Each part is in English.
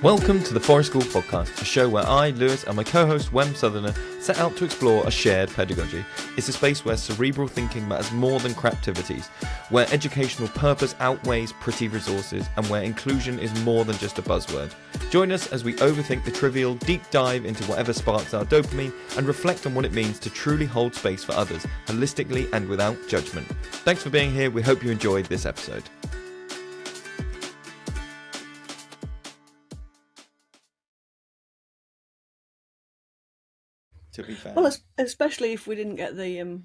Welcome to the Forest School Podcast, a show where I, Lewis, and my co-host, Wem Southerner, set out to explore a shared pedagogy. It's a space where cerebral thinking matters more than craptivities, where educational purpose outweighs pretty resources, and where inclusion is more than just a buzzword. Join us as we overthink the trivial, deep dive into whatever sparks our dopamine, and reflect on what it means to truly hold space for others, holistically and without judgment. Thanks for being here. We hope you enjoyed this episode. To be fair. Well, especially if we didn't get the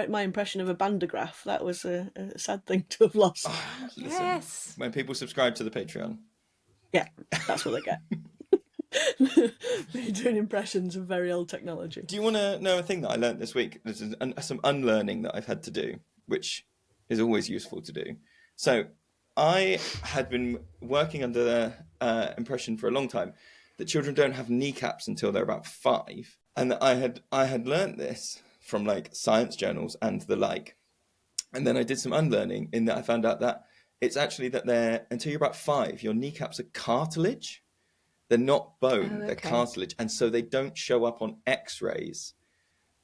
my impression of a bandagraph. That was a sad thing to have lost. Oh, listen, Yes. when people subscribe to the Patreon. Yeah, that's what they get. They're doing impressions of very old technology. Do you want to know a thing that I learned this week? This is some unlearning that I've had to do, which is always useful to do. So I had been working under the impression for a long time that children don't have kneecaps until they're about 5. And I had learned this from like science journals and the like. And then I did some unlearning in that I found out that it's actually that until you're about 5, your kneecaps are cartilage. They're not bone, they're cartilage. And so they don't show up on x-rays.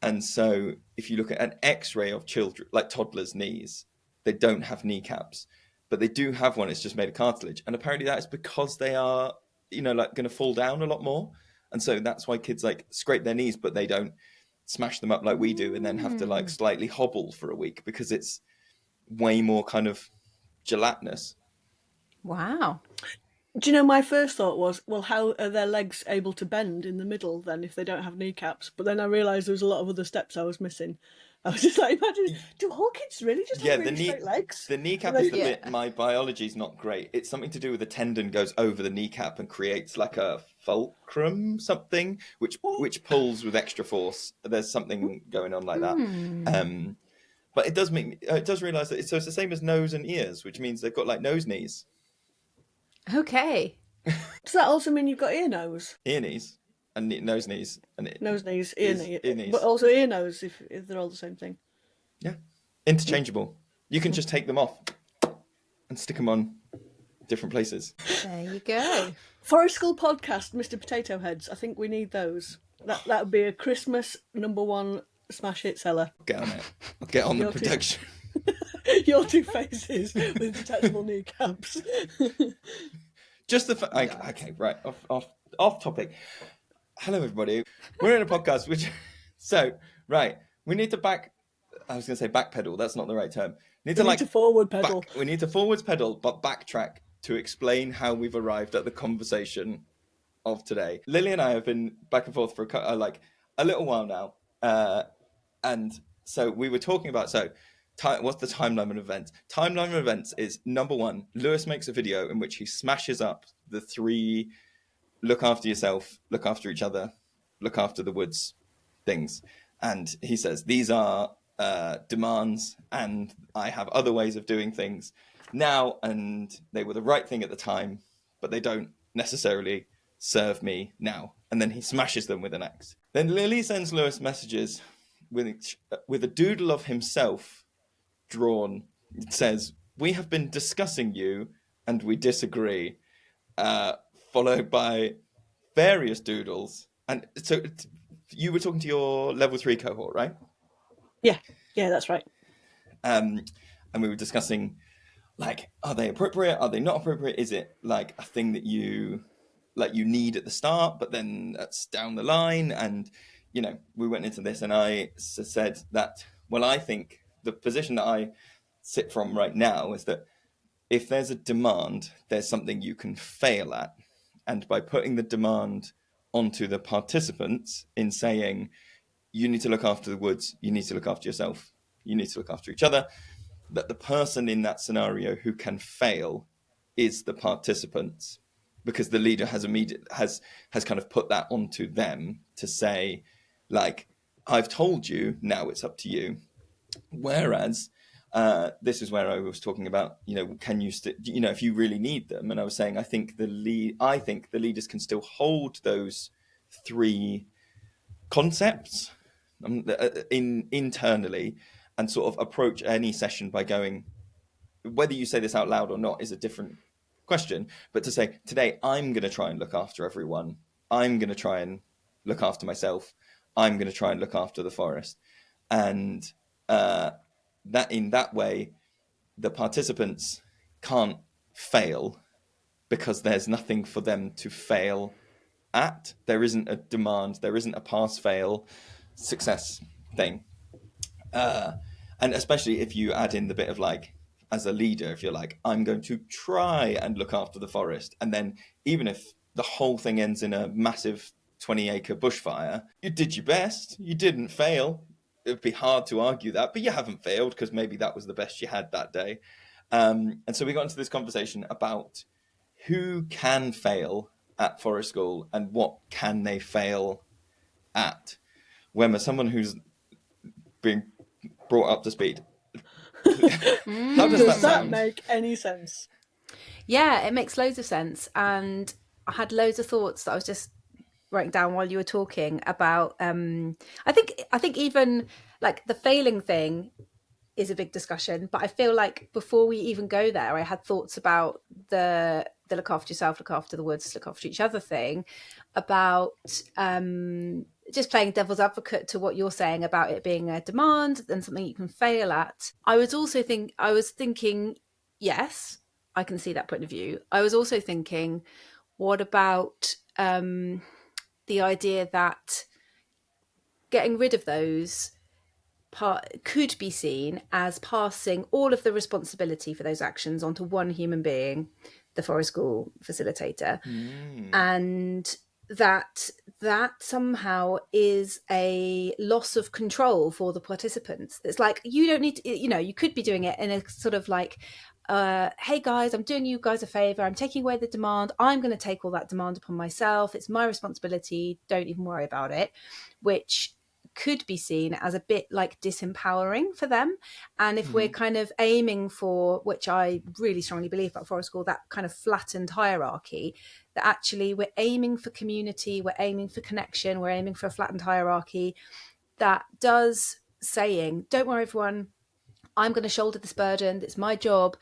And so if you look at an x-ray of children, like toddlers' knees, they don't have kneecaps, but they do have one. It's just made of cartilage. And apparently that is because they are, like going to fall down a lot more. And so that's why kids like scrape their knees, but they don't smash them up like we do and then have to like slightly hobble for a week because it's way more kind of gelatinous. Wow. Do you know, my first thought was, well, how are their legs able to bend in the middle then if they don't have kneecaps? But then I realised there was a lot of other steps I was missing. I was just like, imagine, do all kids really just have really straight legs? The kneecap is the bit, my biology's not great. It's something to do with the tendon goes over the kneecap and creates like a fulcrum something, which pulls with extra force. There's something going on like that. But it does realise that it's the same as nose and ears, which means they've got like nose knees. Okay. Does that also mean you've got ear nose? Ear knees. And nose knees. Nose knees, ear knees. But But also ear nose if they're all the same thing. Yeah. Interchangeable. You can just take them off and stick them on different places. There you go. Forest School Podcast, Mr. Potato Heads. I think we need those. That would be a Christmas #1 smash hit seller. Get on it. I'll get on the production. Your two faces with detachable kneecaps. Just the okay, right. Off topic. Hello, everybody. We're in a podcast, we need to backpedal. That's not the right term. We need to forward pedal. We need to forwards pedal, but backtrack to explain how we've arrived at the conversation of today. Lily and I have been back and forth for a little while now. And so we were talking about, what's the timeline of events? Timeline of events is #1, Lewis makes a video in which he smashes up the 3 look after yourself, look after each other, look after the woods things. And he says, these are demands and I have other ways of doing things now. And they were the right thing at the time, but they don't necessarily serve me now. And then he smashes them with an axe. Then Lily sends Lewis messages with a doodle of himself drawn. It says, we have been discussing you and we disagree. Followed by various doodles. And so you were talking to your level 3 cohort, right? Yeah, that's right. And we were discussing, like, are they appropriate? Are they not appropriate? Is it like a thing that you need at the start, but then that's down the line? And, we went into this and I said that, well, I think the position that I sit from right now is that if there's a demand, there's something you can fail at. And by putting the demand onto the participants in saying, you need to look after the woods, you need to look after yourself, you need to look after each other, that the person in that scenario who can fail is the participants, because the leader has kind of put that onto them to say, like, I've told you, now it's up to you. Whereas this is where I was talking about, can you if you really need them? And I was saying, I think the leaders can still hold those 3 concepts internally and sort of approach any session by going, whether you say this out loud or not is a different question, but to say, today I'm going to try and look after everyone. I'm going to try and look after myself. I'm going to try and look after the forest. And that in that way, the participants can't fail because there's nothing for them to fail at. There isn't a demand. There isn't a pass-fail success thing. And especially if you add in the bit of like, as a leader, if you're like, I'm going to try and look after the forest. And then even if the whole thing ends in a massive 20-acre bushfire, you did your best. You didn't fail. It would be hard to argue that, but you haven't failed because maybe that was the best you had that day. And so we got into this conversation about who can fail at forest school and what can they fail at. When someone who's being brought up to speed, how does that Does that sound? make any sense? Yeah, it makes loads of sense. And I had loads of thoughts that I was just writing down while you were talking about. I think even like the failing thing is a big discussion, but I feel like before we even go there, I had thoughts about the look after yourself, look after the woods, look after each other thing, about just playing devil's advocate to what you're saying about it being a demand and something you can fail at. I was thinking, yes, I can see that point of view. I was also thinking, what about the idea that getting rid of those could be seen as passing all of the responsibility for those actions onto one human being, the forest school facilitator, and that somehow is a loss of control for the participants. It's like, you don't need to, you could be doing it in a sort of like, hey guys, I'm doing you guys a favor, I'm taking away the demand, I'm going to take all that demand upon myself, it's my responsibility, don't even worry about it, which could be seen as a bit like disempowering for them. And if we're kind of aiming for, which I really strongly believe about forest school, that kind of flattened hierarchy, that actually we're aiming for community, we're aiming for connection, we're aiming for a flattened hierarchy that does saying, don't worry everyone, I'm going to shoulder this burden, it's my job.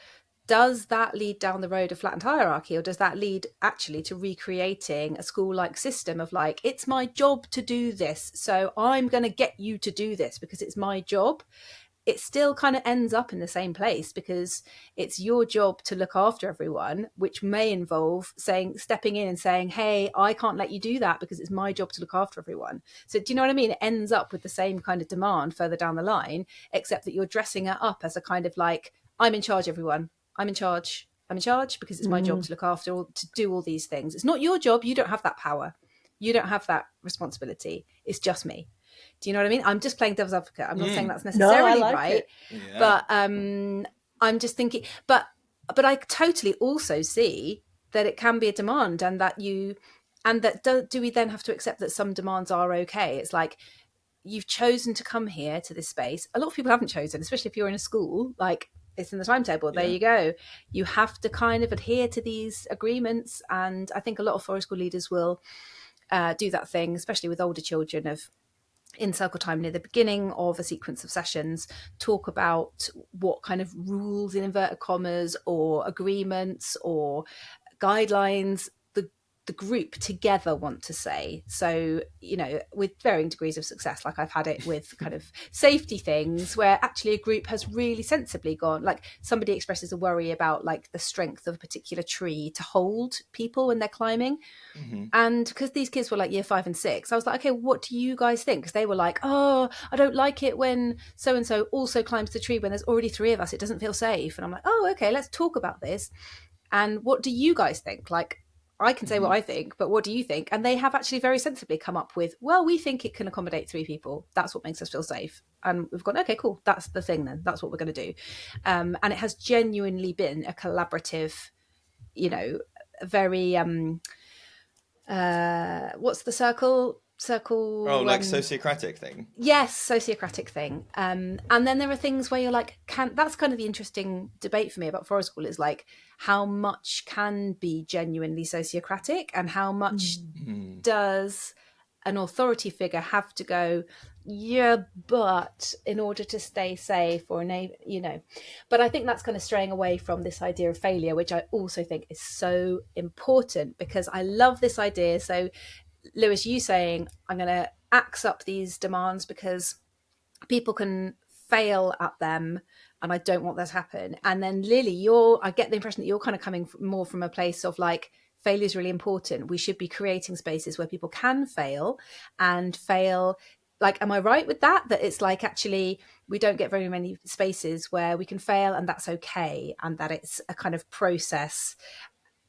Does that lead down the road of flattened hierarchy, or does that lead actually to recreating a school-like system of like, it's my job to do this, so I'm going to get you to do this because it's my job? It still kind of ends up in the same place because it's your job to look after everyone, which may involve stepping in and saying, hey, I can't let you do that because it's my job to look after everyone. So do you know what I mean? It ends up with the same kind of demand further down the line, except that you're dressing it up as a kind of like, I'm in charge, everyone. I'm in charge because it's my job to look after or to do all these things. It's not your job. You don't have that power. You don't have that responsibility. It's just me. Do you know what I mean? I'm just playing devil's advocate. I'm not saying that's necessarily right, but I'm just thinking, but I totally also see that it can be a demand, and that do we then have to accept that some demands are okay? It's like, you've chosen to come here to this space. A lot of people haven't chosen, especially if you're in a school, like, it's in the timetable. There you go. You have to kind of adhere to these agreements. And I think a lot of forest school leaders will do that thing, especially with older children, of in circle time near the beginning of a sequence of sessions, talk about what kind of rules in inverted commas or agreements or guidelines the group together want to say. So, with varying degrees of success, like I've had it with kind of safety things where actually a group has really sensibly gone, like somebody expresses a worry about like the strength of a particular tree to hold people when they're climbing. And because these kids were like year 5 and 6, I was like, okay, what do you guys think? Because they were like, oh, I don't like it when so-and-so also climbs the tree when there's already 3 of us. It doesn't feel safe. And I'm like, oh, okay, let's talk about this. And what do you guys think? Like, I can say what I think, but what do you think? And they have actually very sensibly come up with, well, we think it can accommodate 3 people. That's what makes us feel safe. And we've gone, okay, cool. That's the thing then. That's what we're going to do. And it has genuinely been a collaborative, very, what's the circle? Like sociocratic thing. Yes, sociocratic thing. And then there are things where you're like, that's kind of the interesting debate for me about forest school, is like, how much can be genuinely sociocratic and how much does an authority figure have to go, yeah, but in order to stay safe or but I think that's kind of straying away from this idea of failure, which I also think is so important, because I love this idea. So Lewis, you saying I'm going to axe up these demands because people can fail at them, and I don't want that to happen. And then Lily, I get the impression that you're kind of coming more from a place of like, failure is really important. We should be creating spaces where people can fail and fail. Like, am I right with that? That it's like, actually, we don't get very many spaces where we can fail and that's okay, and that it's a kind of process.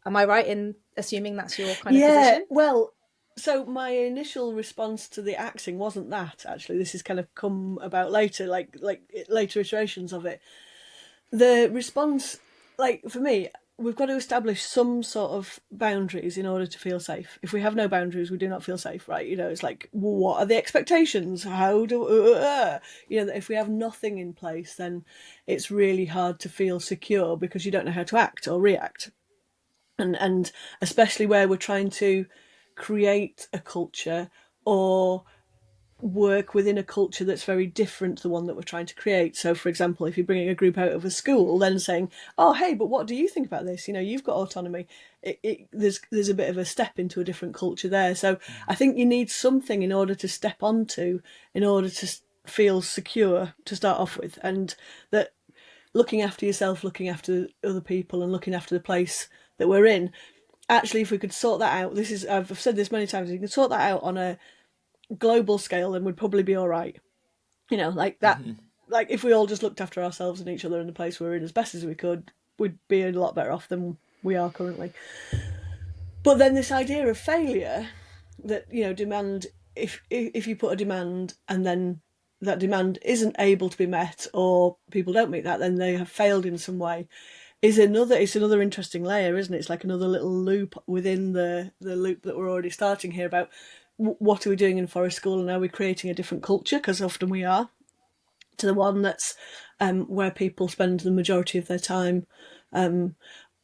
Am I right in assuming that's your kind of Yeah, position? well, so my initial response to the axing wasn't that, actually. This has kind of come about later, like later iterations of it. The response, like for me, we've got to establish some sort of boundaries in order to feel safe. If we have no boundaries, we do not feel safe, right? It's like, what are the expectations? How do if we have nothing in place, then it's really hard to feel secure because you don't know how to act or react. And especially where we're trying to create a culture or work within a culture that's very different to the one that we're trying to create. So, for example, if you're bringing a group out of a school, then saying, "Oh, hey, but what do you think about this? You've got autonomy." There's a bit of a step into a different culture there. So, I think you need something in order to step onto, in order to feel secure to start off with, and that looking after yourself, looking after other people, and looking after the place that we're in. Actually, if we could sort that out, I've said this many times. If you can sort that out on a global scale, then we'd probably be all right. Like that. Like if we all just looked after ourselves and each other in the place we're in as best as we could, we'd be a lot better off than we are currently. But then this idea of failure, that demand, if you put a demand and then that demand isn't able to be met, or people don't meet that, then they have failed in some way, it's another interesting layer, isn't it? It's like another little loop within the loop that we're already starting here about what are we doing in forest school, and are we creating a different culture, because often we are, to the one that's where people spend the majority of their time,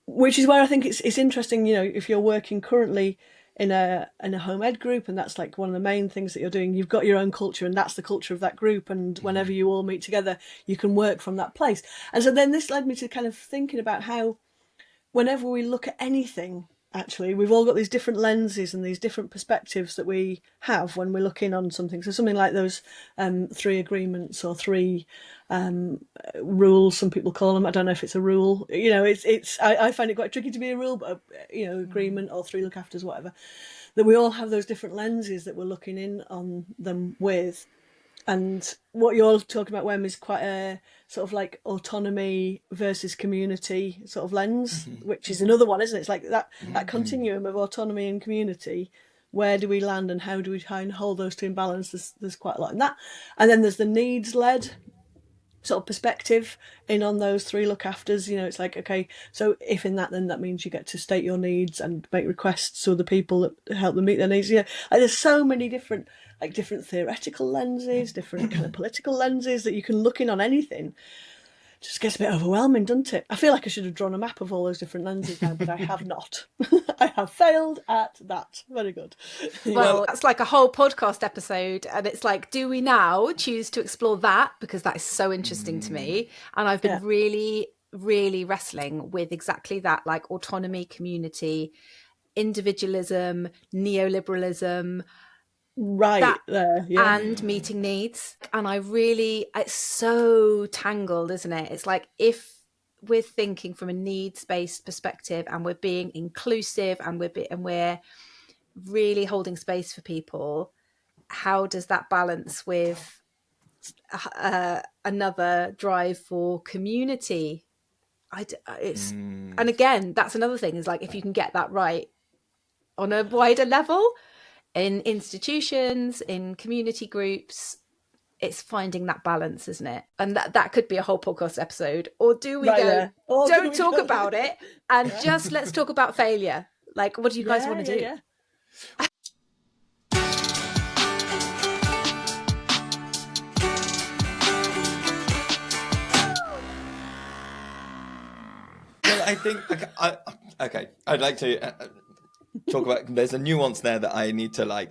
which is where I think it's interesting. If you're working currently in a home ed group, and that's like one of the main things that you're doing, you've got your own culture, and that's the culture of that group, and whenever you all meet together, you can work from that place. And so then this led me to kind of thinking about how whenever we look at anything, actually, we've all got these different lenses and these different perspectives that we have when we're looking on something. So something like those three agreements or three rules, some people call them. I don't know if it's a rule. I find it quite tricky to be a rule, but agreement or three look afters, whatever. That we all have those different lenses that we're looking in on them with. And what you're talking about, Wem, is quite a sort of like autonomy versus community sort of lens, which is another one, isn't it? It's like that continuum of autonomy and community. Where do we land, and how do we try and hold those two in balance? There's quite a lot in that. And then there's the needs-led sort of perspective in on those three look afters. It's like, okay, so if in that, then that means you get to state your needs and make requests to other people that help them meet their needs. Like there's so many different theoretical lenses, different kind of political lenses that you can look in on anything. It just gets a bit overwhelming, doesn't it? I feel like I should have drawn a map of all those different lenses now, but I have not. I have failed at that. Very good. Well, that's like a whole podcast episode, and it's like, do we now choose to explore that, because that is so interesting to me, and I've been really, really wrestling with exactly that, like autonomy, community, individualism, neoliberalism, right there, yeah. and meeting needs. And it's so tangled, isn't it? It's like, if we're thinking from a needs-based perspective and we're being inclusive and we're really holding space for people, how does that balance with another drive for community? And again, that's another thing, is like, if you can get that right on a wider level in institutions, in community groups, it's finding that balance, isn't it? And that could be a whole podcast episode. Or do we don't talk about it and just let's talk about failure? Like, what do you guys want to do? Yeah. I think I'd like to talk about, there's a nuance there that I need to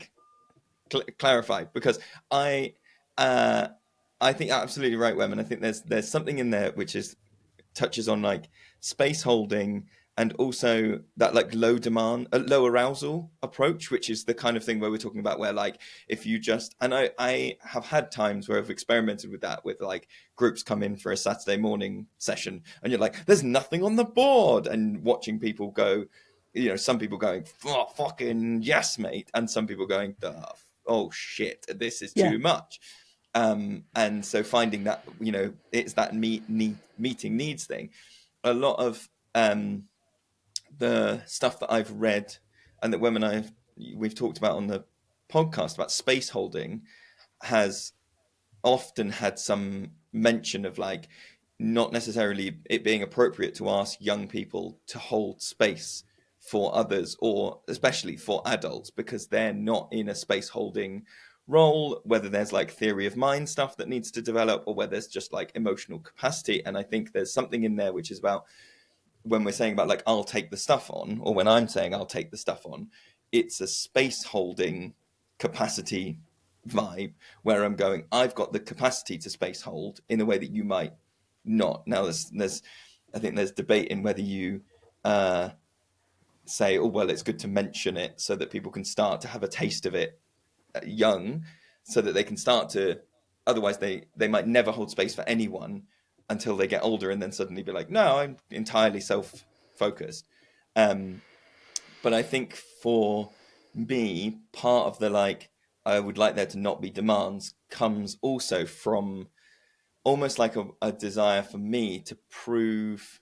clarify, because I uh, I think absolutely right, Wem, and I think there's something in there which is touches on like space holding and also that like low demand, low arousal approach, which is the kind of thing where we're talking about where like if you just and I have had times where I've experimented with that with like groups come in for a Saturday morning session and you're like, there's nothing on the board, and watching people go, you know, some people going, oh, fucking yes, mate, and some people going, oh shit, this is Yeah. too much. And so finding that, you know, it's that meeting needs thing. A lot of the stuff that I've read and that women we've talked about on the podcast about space holding has often had some mention of like not necessarily it being appropriate to ask young people to hold space for others or especially for adults because they're not in a space holding role, whether there's like theory of mind stuff that needs to develop or whether there's just like emotional capacity. And I think there's something in there which is about when we're saying about like I'll take the stuff on, or when I'm saying I'll take the stuff on, it's a space holding capacity vibe where I'm going, I've got the capacity to space hold in a way that you might not. Now there's I think there's debate in whether you say, oh well, it's good to mention it so that people can start to have a taste of it young, so that they can start to. Otherwise, they might never hold space for anyone until they get older, and then suddenly be like, no, I'm entirely self-focused. But I think for me, part of the like, I would like there to not be demands comes also from almost like a desire for me to prove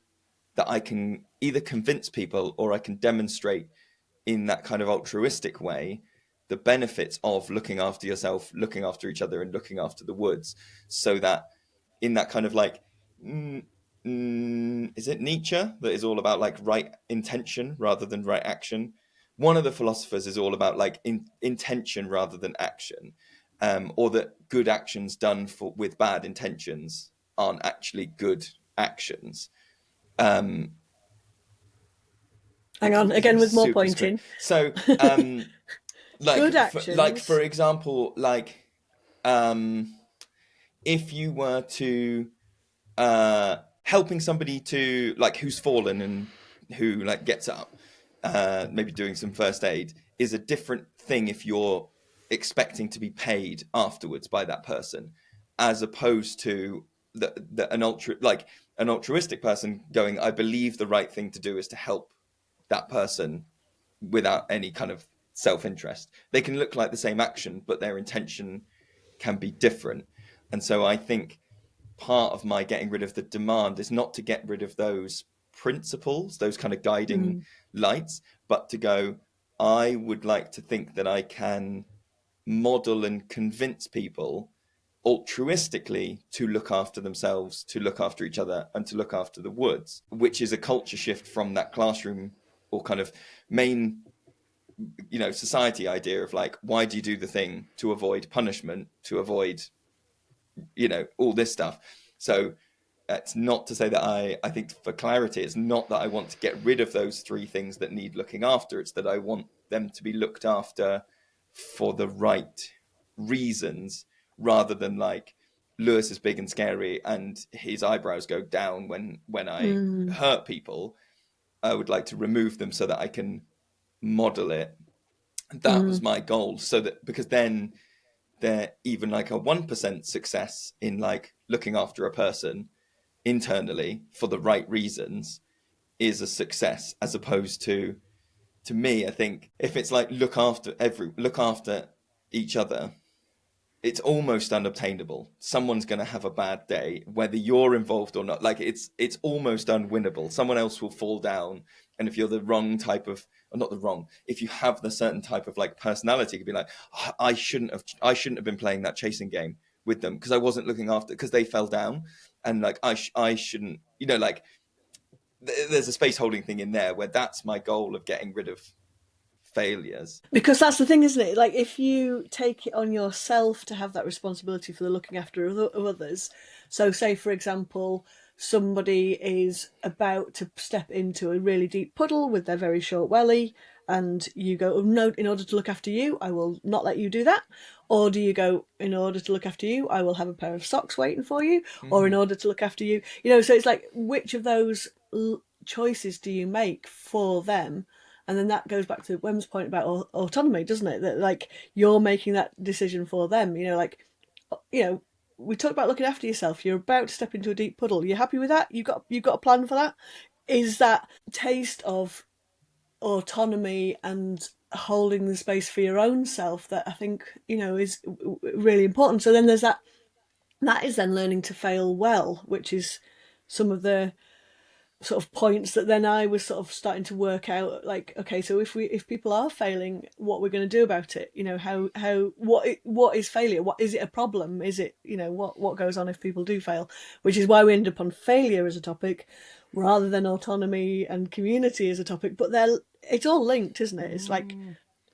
that I can either convince people or I can demonstrate in that kind of altruistic way the benefits of looking after yourself, looking after each other, and looking after the woods, so that in that kind of like is it Nietzsche that is all about like right intention rather than right action? One of the philosophers is all about like intention rather than action, or that good actions done with bad intentions aren't actually good actions. Um, Hang on, again with more super script. pointing. So, Good like actions. for example, like if you were to helping somebody to like who's fallen and who like gets up, maybe doing some first aid is a different thing if you're expecting to be paid afterwards by that person, as opposed to an altruistic person going, I believe the right thing to do is to help that person without any kind of self-interest. They can look like the same action, but their intention can be different. And so I think part of my getting rid of the demand is not to get rid of those principles, those kind of guiding lights, but to go, I would like to think that I can model and convince people altruistically to look after themselves, to look after each other, and to look after the woods, which is a culture shift from that classroom or kind of main, you know, society idea of like, why do you do the thing? To avoid punishment, to avoid, you know, all this stuff. So it's not to say that I think for clarity, it's not that I want to get rid of those three things that need looking after. It's that I want them to be looked after for the right reasons, rather than like Lewis is big and scary and his eyebrows go down when I hurt people. I would like to remove them so that I can model it. That was my goal. So that because then they're even like a 1% success in like looking after a person internally for the right reasons is a success, as opposed to me, I think if it's like look after each other, it's almost unobtainable. Someone's going to have a bad day, whether you're involved or not. Like it's almost unwinnable. Someone else will fall down, and if you're the wrong type of, or not the wrong, if you have the certain type of like personality, you could be like, oh, I shouldn't have been playing that chasing game with them because I wasn't looking after, because they fell down, and like I shouldn't, you know, like there's a space holding thing in there where that's my goal of getting rid of failures. Because that's the thing, isn't it? Like, if you take it on yourself to have that responsibility for the looking after of others, so say, for example, somebody is about to step into a really deep puddle with their very short welly, and you go, oh, no, in order to look after you, I will not let you do that? Or do you go, in order to look after you, I will have a pair of socks waiting for you? Or in order to look after you, so it's like, which of those choices do you make for them? And then that goes back to Wem's point about autonomy, doesn't it? That like you're making that decision for them. We talk about looking after yourself. You're about to step into a deep puddle. You're happy with that? You got a plan for that? Is that taste of autonomy and holding the space for your own self that I think is really important. So then there's that is then learning to fail well, which is some of the sort of points that then I was sort of starting to work out, like, okay, so if people are failing, what we're going to do about it? What is failure? What is it a problem? Is it what goes on if people do fail? Which is why we end up on failure as a topic rather than autonomy and community as a topic. But it's all linked, isn't it? It's like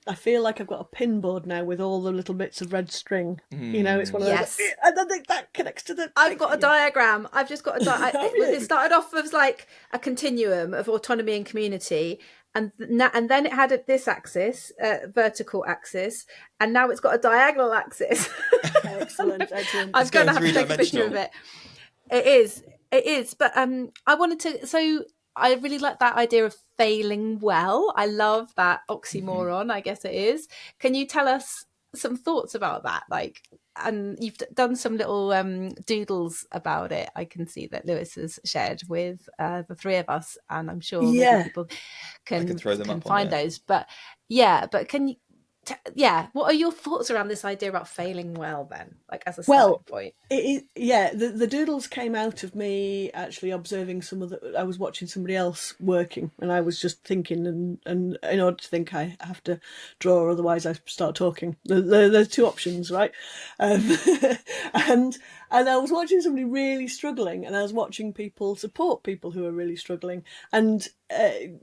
I feel like I've got a pin board now with all the little bits of red string. It's one of those. Yes. And I think that connects to the. I've got a diagram. I've just got a diagram. It started off as like a continuum of autonomy and community, and then it had this axis, vertical axis, and now it's got a diagonal axis. Excellent. I'm going to have to take a picture of it. It is. But I wanted to. So I really like that idea of failing well. I love that oxymoron. I guess it is. Can you tell us some thoughts about that? Like, and you've done some little doodles about it. I can see that Lewis has shared with the three of us, and I'm sure maybe people can throw them up find those. But can you? What are your thoughts around this idea about failing well then, like as a starting point? The doodles came out of me actually observing I was watching somebody else working, and I was just thinking, and in order to think I have to draw, otherwise I start talking. There's two options, right? And I was watching somebody really struggling, and I was watching people support people who are really struggling. And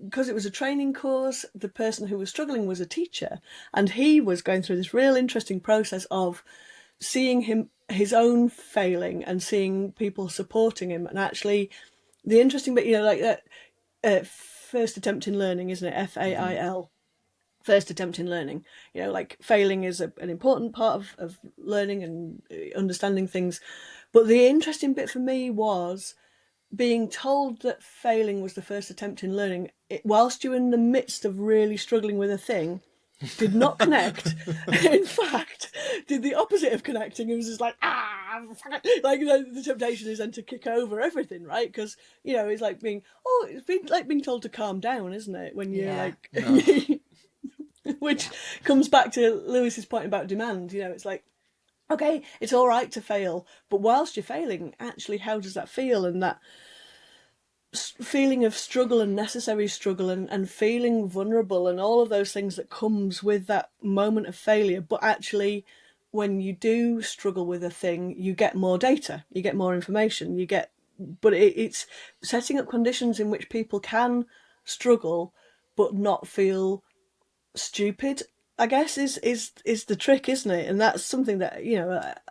because it was a training course, the person who was struggling was a teacher, and he was going through this real interesting process of seeing his own failing and seeing people supporting him. And actually, the interesting bit, like that first attempt in learning, isn't it? FAIL. First attempt in learning. Like failing is an important part of learning and understanding things. But the interesting bit for me was being told that failing was the first attempt in learning, whilst you're in the midst of really struggling with a thing, did not connect. In fact, did the opposite of connecting. It was just like, like the temptation is then to kick over everything, right? Because it's like being told to calm down, isn't it? When you're which comes back to Lewis's point about demand. It's like, okay, it's all right to fail, but whilst you're failing, actually, how does that feel? And that feeling of struggle and necessary struggle and feeling vulnerable and all of those things that comes with that moment of failure. But actually, when you do struggle with a thing, you get more data, you get more information, but it's setting up conditions in which people can struggle but not feel stupid, I guess, is the trick, isn't it? And that's something that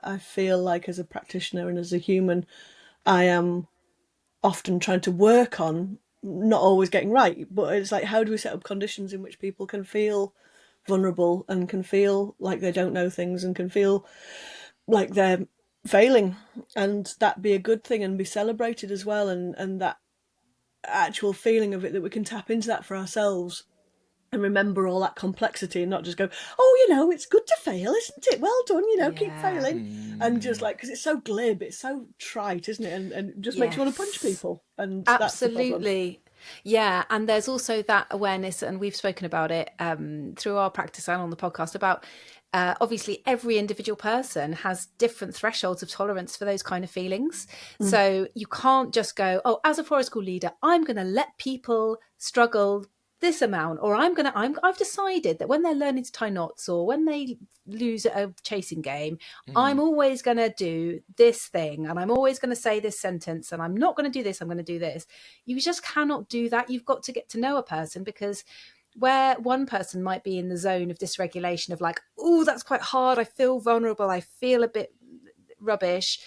I feel like as a practitioner and as a human, I am often trying to work on, not always getting right. But it's like, how do we set up conditions in which people can feel vulnerable and can feel like they don't know things and can feel like they're failing, and that be a good thing and be celebrated as well, and that actual feeling of it, that we can tap into that for ourselves and remember all that complexity and not just go, it's good to fail, isn't it? Well done, keep failing. And just like, because it's so glib, it's so trite, isn't it? And it just makes you want to punch people. And absolutely. Yeah. And there's also that awareness, and we've spoken about it through our practice and on the podcast about obviously every individual person has different thresholds of tolerance for those kind of feelings. So you can't just go, as a forest school leader, I'm going to let people struggle this amount, or I've decided that when they're learning to tie knots or when they lose at a chasing game, I'm always going to do this thing, and I'm always going to say this sentence, and I'm not going to do this, I'm going to do this. You just cannot do that. You've got to get to know a person, because where one person might be in the zone of dysregulation of like, that's quite hard, I feel vulnerable, I feel a bit rubbish,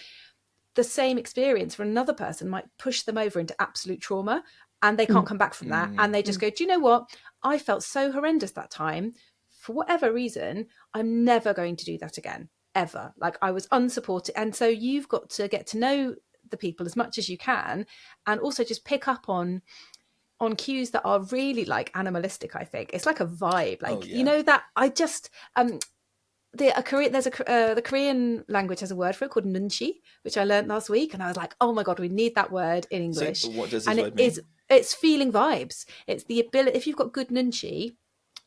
the same experience for another person might push them over into absolute trauma. and they can't come back from that. And they just go, do you know what? I felt so horrendous that time. For whatever reason, I'm never going to do that again, ever. Like, I was unsupported. And so you've got to get to know the people as much as you can, and also just pick up on cues that are really like animalistic. I think it's like a vibe, like, you know, that I just the Korean language has a word for it called Nunchi, which I learned last week, and I was like, oh my god, we need that word in English. So what does this and word mean? It's feeling vibes. It's the ability, if you've got good Nunchi,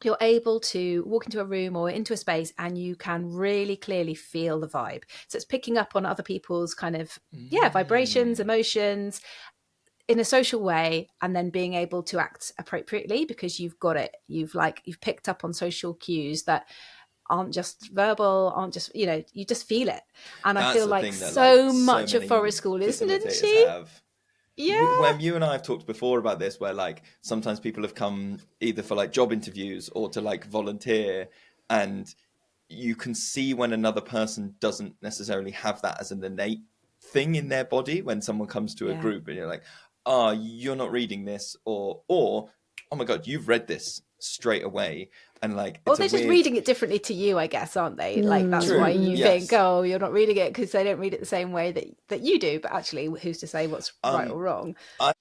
you're able to walk into a room or into a space and you can really clearly feel the vibe. So it's picking up on other people's kind of vibrations, emotions in a social way, and then being able to act appropriately because you've got it. You've picked up on social cues that aren't just verbal, aren't just, you just feel it. And That's I feel the like thing that, so much of forest school is Nunchi. Have. Yeah. When you and I have talked before about this, where like sometimes people have come either for like job interviews or to like volunteer, and you can see when another person doesn't necessarily have that as an innate thing in their body when someone comes to a group and you're like, oh, you're not reading this, or oh my god, you've read this straight away. And like, or they're just reading it differently to you, I guess, aren't they? Like, that's why you think, oh, you're not reading it because they don't read it the same way that you do. But actually, who's to say what's right or wrong? I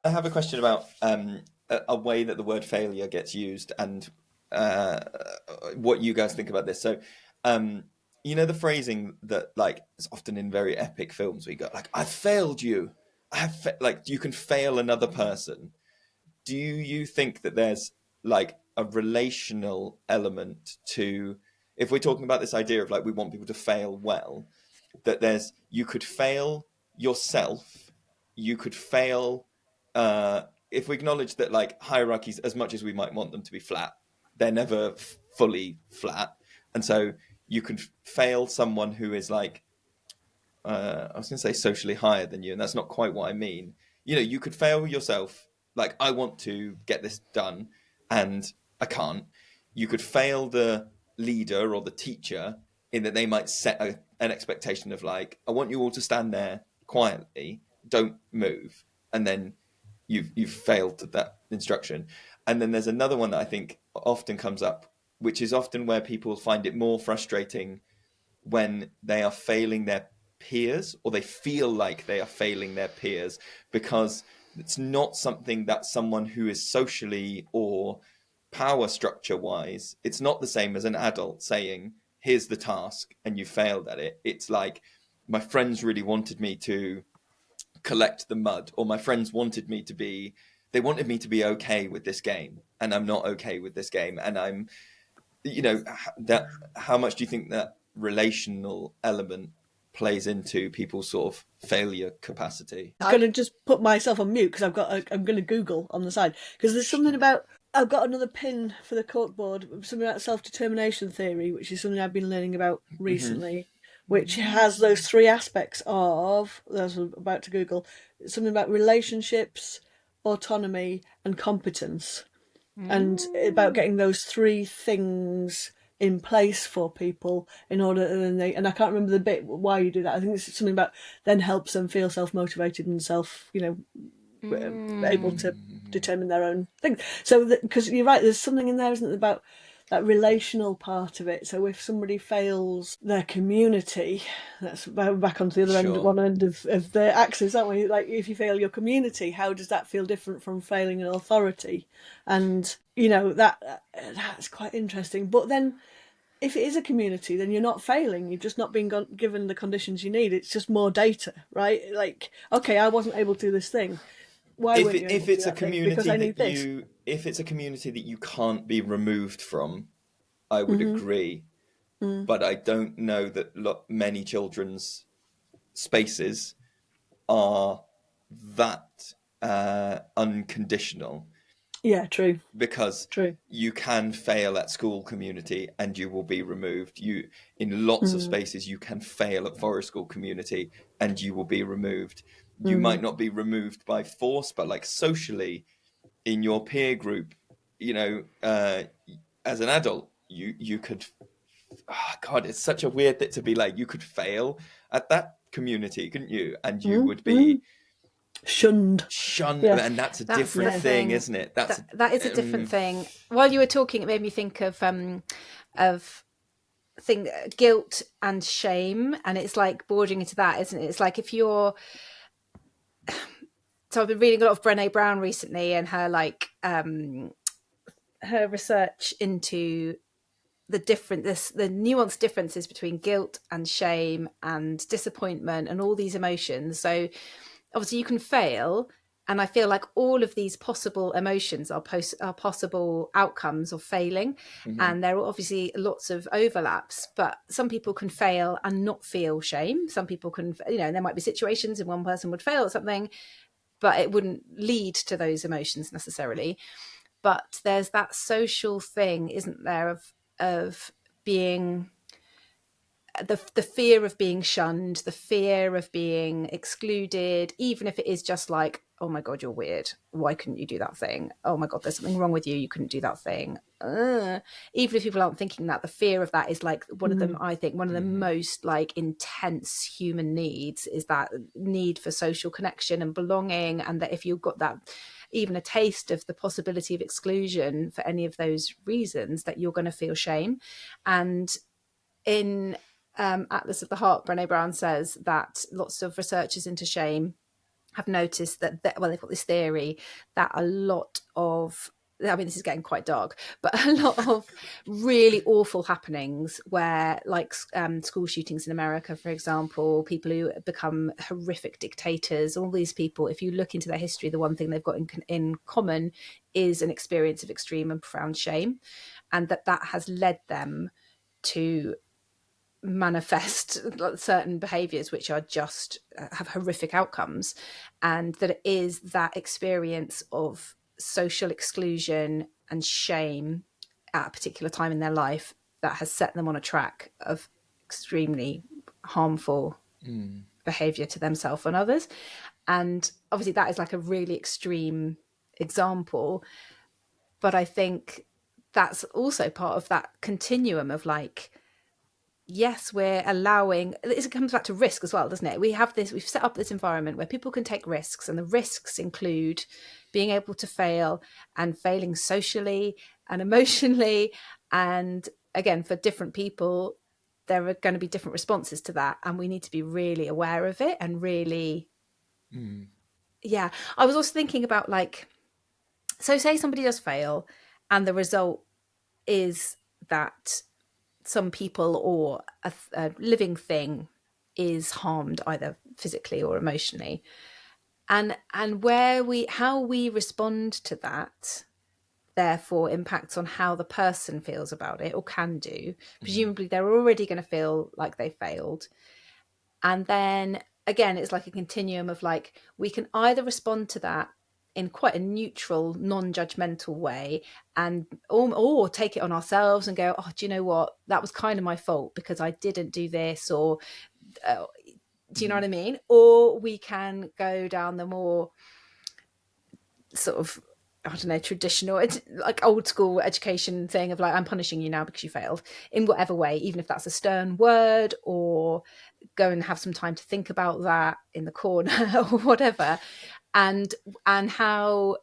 have a question about a way that the word failure gets used, and what you guys think about this. So, the phrasing that like is often in very epic films, we go like, "I failed you." Like, you can fail another person. Do you think that there's like a relational element to, if we're talking about this idea of like we want people to fail well, that you could fail yourself, you could fail, if we acknowledge that like hierarchies, as much as we might want them to be flat, they're never fully flat, and so you could fail someone who is like, I was going to say socially higher than you, and that's not quite what I mean. You could fail yourself, like, I want to get this done and I can't. You could fail the leader or the teacher in that they might set an expectation of like, I want you all to stand there quietly, don't move, and then you've failed that instruction. And then there's another one that I think often comes up, which is often where people find it more frustrating when they are failing their peers, or they feel like they are failing their peers, because it's not something that someone who is socially or power structure wise, it's not the same as an adult saying, here's the task and you failed at it. It's like, my friends really wanted me to collect the mud, or my friends wanted me to be, they wanted me to be okay with this game, and I'm not okay with this game, and I'm, that, how much do you think that relational element plays into people's sort of failure capacity? I'm going to just put myself on mute because I'm going to Google on the side, because there's something about, I've got another pin for the corkboard, something about self-determination theory, which is something I've been learning about recently, which has those three aspects of, as I'm about to Google, something about relationships, autonomy, and competence. And about getting those three things in place for people in order, and I can't remember the bit why you do that. I think it's something about then helps them feel self-motivated and able to determine their own things. So because you're right, there's something in there, isn't there, about that relational part of it. So if somebody fails their community, that's back onto the other end, one end of the axis, aren't we? Like, if you fail your community, how does that feel different from failing an authority? And that's quite interesting. But then, if it is a community, then you're not failing. You've just not been given the conditions you need. It's just more data, right? Like, okay, I wasn't able to do this thing. Why weren't you able to do that thing? Because I need this. If it's a community that you can't be removed from, I would agree. But I don't know that many children's spaces are that unconditional. Yeah, true. Because you can fail at school community and you will be removed. In lots of spaces, you can fail at forest school community and you will be removed. You might not be removed by force, but like socially, in your peer group, as an adult, you could, oh God, it's such a weird thing to be like, you could fail at that community, couldn't you? And you would be shunned. Yeah. and that's a That's the different thing, thing. isn't it? That is a different thing. While you were talking, it made me think of guilt and shame, and it's like bordering into that, isn't it? It's like if you're. So I've been reading a lot of Brené Brown recently, and her her research into the nuanced differences between guilt and shame and disappointment and all these emotions. So obviously you can fail, and I feel like all of these possible emotions are possible outcomes of failing. And there are obviously lots of overlaps, but some people can fail and not feel shame. Some people can, there might be situations and one person would fail at something, but it wouldn't lead to those emotions necessarily. But there's that social thing, isn't there, of being the fear of being shunned, the fear of being excluded, even if it is just like, oh my God, you're weird. Why couldn't you do that thing? Oh my God, there's something wrong with you. You couldn't do that thing. Even if people aren't thinking that, the fear of that is like one of them, I think, one of the most like intense human needs is that need for social connection and belonging. And that if you've got that, even a taste of the possibility of exclusion for any of those reasons, that you're going to feel shame. And in Atlas of the Heart, Brené Brown says that lots of researchers into shame have noticed that they've got this theory that a lot of, I mean, this is getting quite dark, but a lot of really awful happenings where, like school shootings in America, for example, people who become horrific dictators, all these people, if you look into their history, the one thing they've got in common is an experience of extreme and profound shame, and that has led them to manifest certain behaviors which are just have horrific outcomes, and that it is that experience of social exclusion and shame at a particular time in their life that has set them on a track of extremely harmful behavior to themselves and others. And obviously that is like a really extreme example, but I think that's also part of that continuum of like, yes, we're allowing, it comes back to risk as well, doesn't it? We've set up this environment where people can take risks, and the risks include being able to fail and failing socially and emotionally. And again, for different people, there are going to be different responses to that. And we need to be really aware of it and really, yeah. I was also thinking about like, so say somebody does fail and the result is that some people or a living thing is harmed either physically or emotionally, and how we respond to that therefore impacts on how the person feels about it, or can do. Presumably they're already going to feel like they failed, and then again it's like a continuum of like, we can either respond to that in quite a neutral, non-judgmental way, and or take it on ourselves and go, oh, do you know what, that was kind of my fault because I didn't do this, or do you know what I mean? Or we can go down the more sort of, I don't know, traditional, like old school education thing of like, I'm punishing you now because you failed, in whatever way, even if that's a stern word, or go and have some time to think about that in the corner or whatever. And how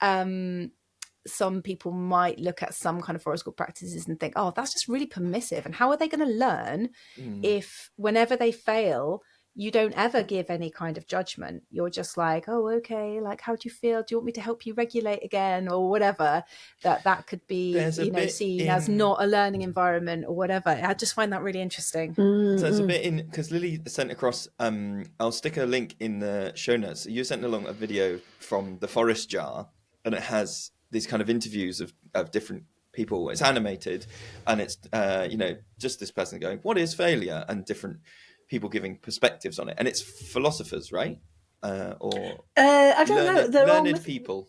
some people might look at some kind of forest school practices and think, oh, that's just really permissive. And how are they going to learn if whenever they fail, you don't ever give any kind of judgment? You're just like, oh, okay, like, how do you feel? Do you want me to help you regulate again, or whatever? That could be, seen as not a learning environment or whatever. I just find that really interesting. So there's a bit in, because Lily sent across, I'll stick a link in the show notes. You sent along a video from the Forest Jar, and it has these kind of interviews of different people. It's animated, and it's just this person going, what is failure, and different people giving perspectives on it, and it's philosophers, right? Or I don't know. They're learned people.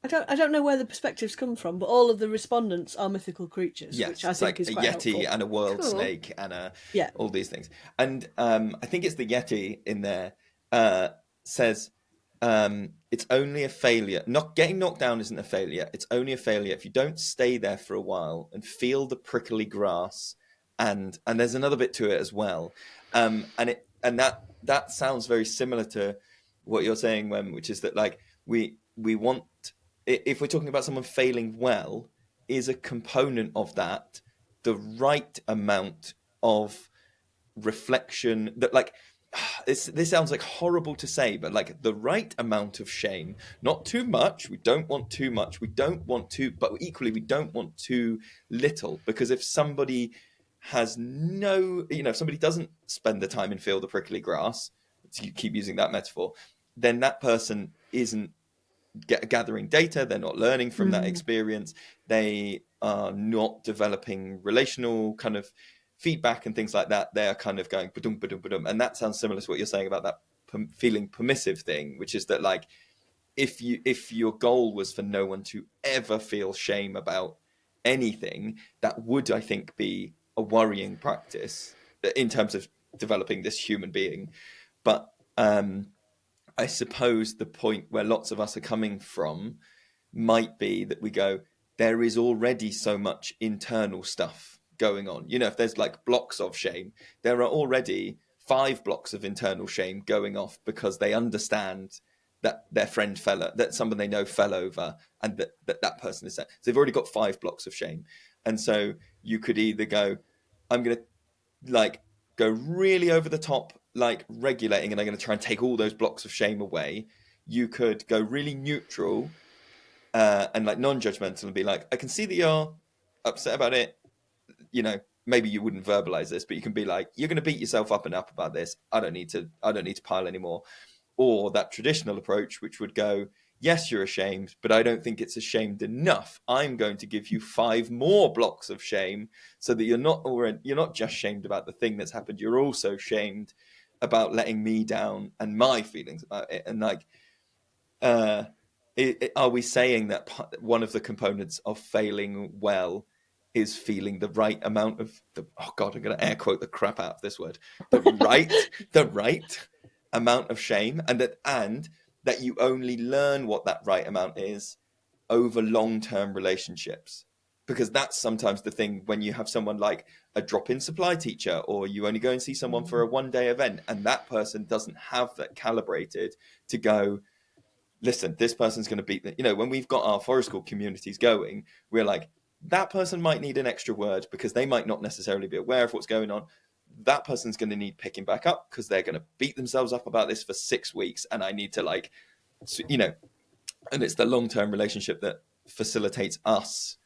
I don't know where the perspectives come from, but all of the respondents are mythical creatures, yes, which I think like is a quite yeti helpful. and a world snake and all these things. And I think it's the yeti in there says, it's only a failure. Not getting knocked down isn't a failure. It's only a failure if you don't stay there for a while and feel the prickly grass. And there's another bit to it as well. And that sounds very similar to what you're saying, which is that like we want, if we're talking about someone failing well, is a component of that the right amount of reflection that like this sounds like horrible to say, but like the right amount of shame, not too much. We don't want too much. We don't want too, but equally we don't want too little, because if somebody has no, if somebody doesn't spend the time and feel the prickly grass, to keep using that metaphor, then that person isn't gathering data. They're not learning from that experience. They are not developing relational kind of feedback and things like that. They're kind of going ba-dum, ba-dum, ba-dum. And that sounds similar to what you're saying about that feeling permissive thing, which is that like if your goal was for no one to ever feel shame about anything, that would, I think, be a worrying practice in terms of developing this human being. But I suppose the point where lots of us are coming from might be that we go, there is already so much internal stuff going on. If there's like blocks of shame, there are already 5 blocks of internal shame going off because they understand that their friend that someone they know fell over, and that person is there. So they've already got 5 blocks of shame. And so you could either go, I'm going to like go really over the top, like regulating, and I'm going to try and take all those blocks of shame away. You could go really neutral and like non-judgmental and be like, I can see that you're upset about it. Maybe you wouldn't verbalize this, but you can be like, you're going to beat yourself up and up about this. I don't need to pile anymore. Or that traditional approach, which would go, yes, you're ashamed, but I don't think it's ashamed enough. I'm going to give you 5 more blocks of shame so that you're not just shamed about the thing that's happened. You're also shamed about letting me down and my feelings about it. And like, are we saying that one of the components of failing well is feeling the right amount of oh God, I'm going to air quote the crap out of this word, the right amount of shame, and that you only learn what that right amount is over long-term relationships? Because that's sometimes the thing when you have someone like a drop-in supply teacher, or you only go and see someone for a one-day event, and that person doesn't have that calibrated to go, listen, this person's going to beat when we've got our forest school communities going, we're like, that person might need an extra word because they might not necessarily be aware of what's going on. That person's going to need picking back up because they're going to beat themselves up about this for 6 weeks. And I need to and it's the long-term relationship that facilitates us.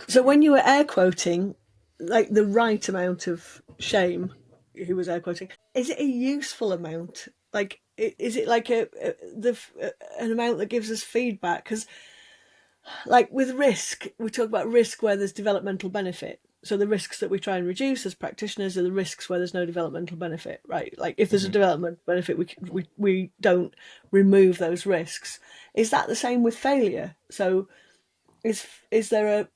So when you were air quoting, like the right amount of shame, who was air quoting, is it a useful amount? Like, is it like an amount that gives us feedback? Because, like with risk, we talk about risk where there's developmental benefit. So the risks that we try and reduce as practitioners are the risks where there's no developmental benefit, right? Like if there's a development benefit, we don't remove those risks. Is that the same with failure? So is there a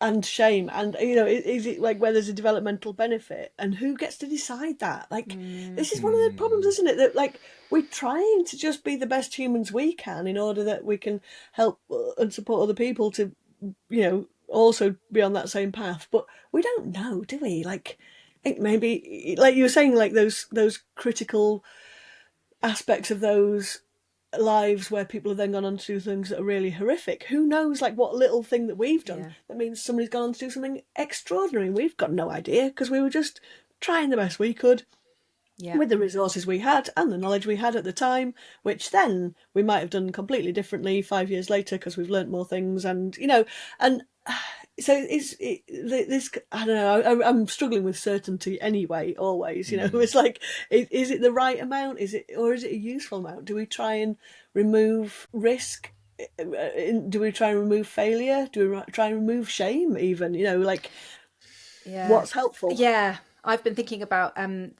and shame, and is it like where there's a developmental benefit, and who gets to decide that? Like this is one of the problems, isn't it, that like we're trying to just be the best humans we can in order that we can help and support other people to also be on that same path, but we don't know, do we? Like I think maybe like you were saying, like those critical aspects of those lives where people have then gone on to do things that are really horrific. Who knows, like what little thing that we've done that means somebody's gone on to do something extraordinary. We've got no idea because we were just trying the best we could with the resources we had and the knowledge we had at the time, which then we might have done completely differently 5 years later because we've learnt more things, and so this, I don't know, I'm struggling with certainty anyway, always, it's like, is it the right amount, is it a useful amount? Do we try and remove risk? Do we try and remove failure? Do we try and remove shame even, what's helpful? I've been thinking about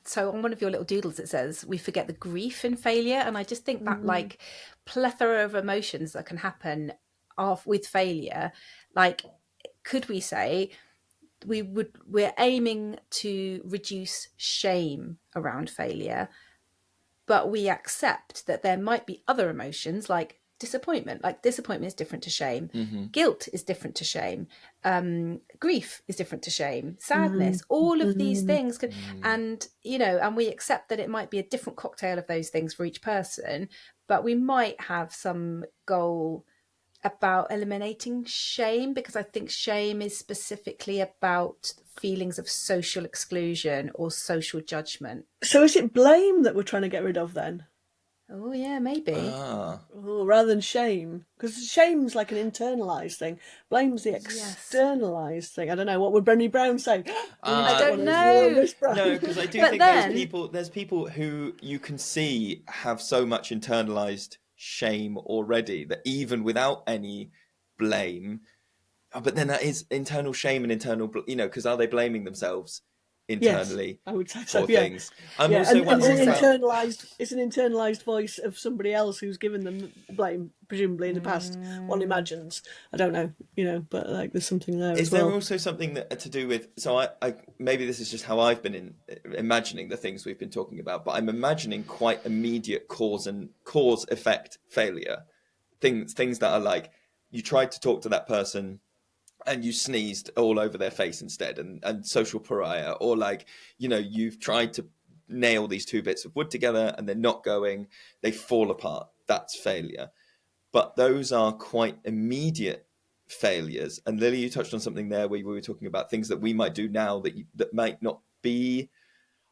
so on one of your little doodles it says we forget the grief in failure, and I just think that like plethora of emotions that can happen with failure, like could we say we're aiming to reduce shame around failure, but we accept that there might be other emotions like disappointment. Like disappointment is different to shame. Mm-hmm. Guilt is different to shame. Grief is different to shame. Sadness, all of these things can, and and we accept that it might be a different cocktail of those things for each person, but we might have some goal about eliminating shame, because I think shame is specifically about feelings of social exclusion or social judgment. So is it blame that we're trying to get rid of then? Oh yeah, maybe. Rather than shame, because shame's like an internalized thing. Blame's the Yes. externalized thing. I don't know, what would Brené Brown say? I don't know. No, because I do But think then- there's people who you can see have so much internalized shame already that even without any blame, but then that is internal shame and internal, because are they blaming themselves Yes, internally I would say for so. Yeah, things? I'm yeah, also and wondering it's about. an internalized voice of somebody else who's given them blame, presumably in the past. One imagines. I don't know, but like there's something there Is as well. there also something that to do with? So I maybe this is just how I've been imagining the things we've been talking about, but I'm imagining quite immediate cause effect failure things that are like you tried to talk to that person and you sneezed all over their face instead, and social pariah, or like you've tried to nail these two bits of wood together and they're not going, they fall apart. That's failure. But those are quite immediate failures. And Lily, you touched on something there where we were talking about things that we might do now that might not be.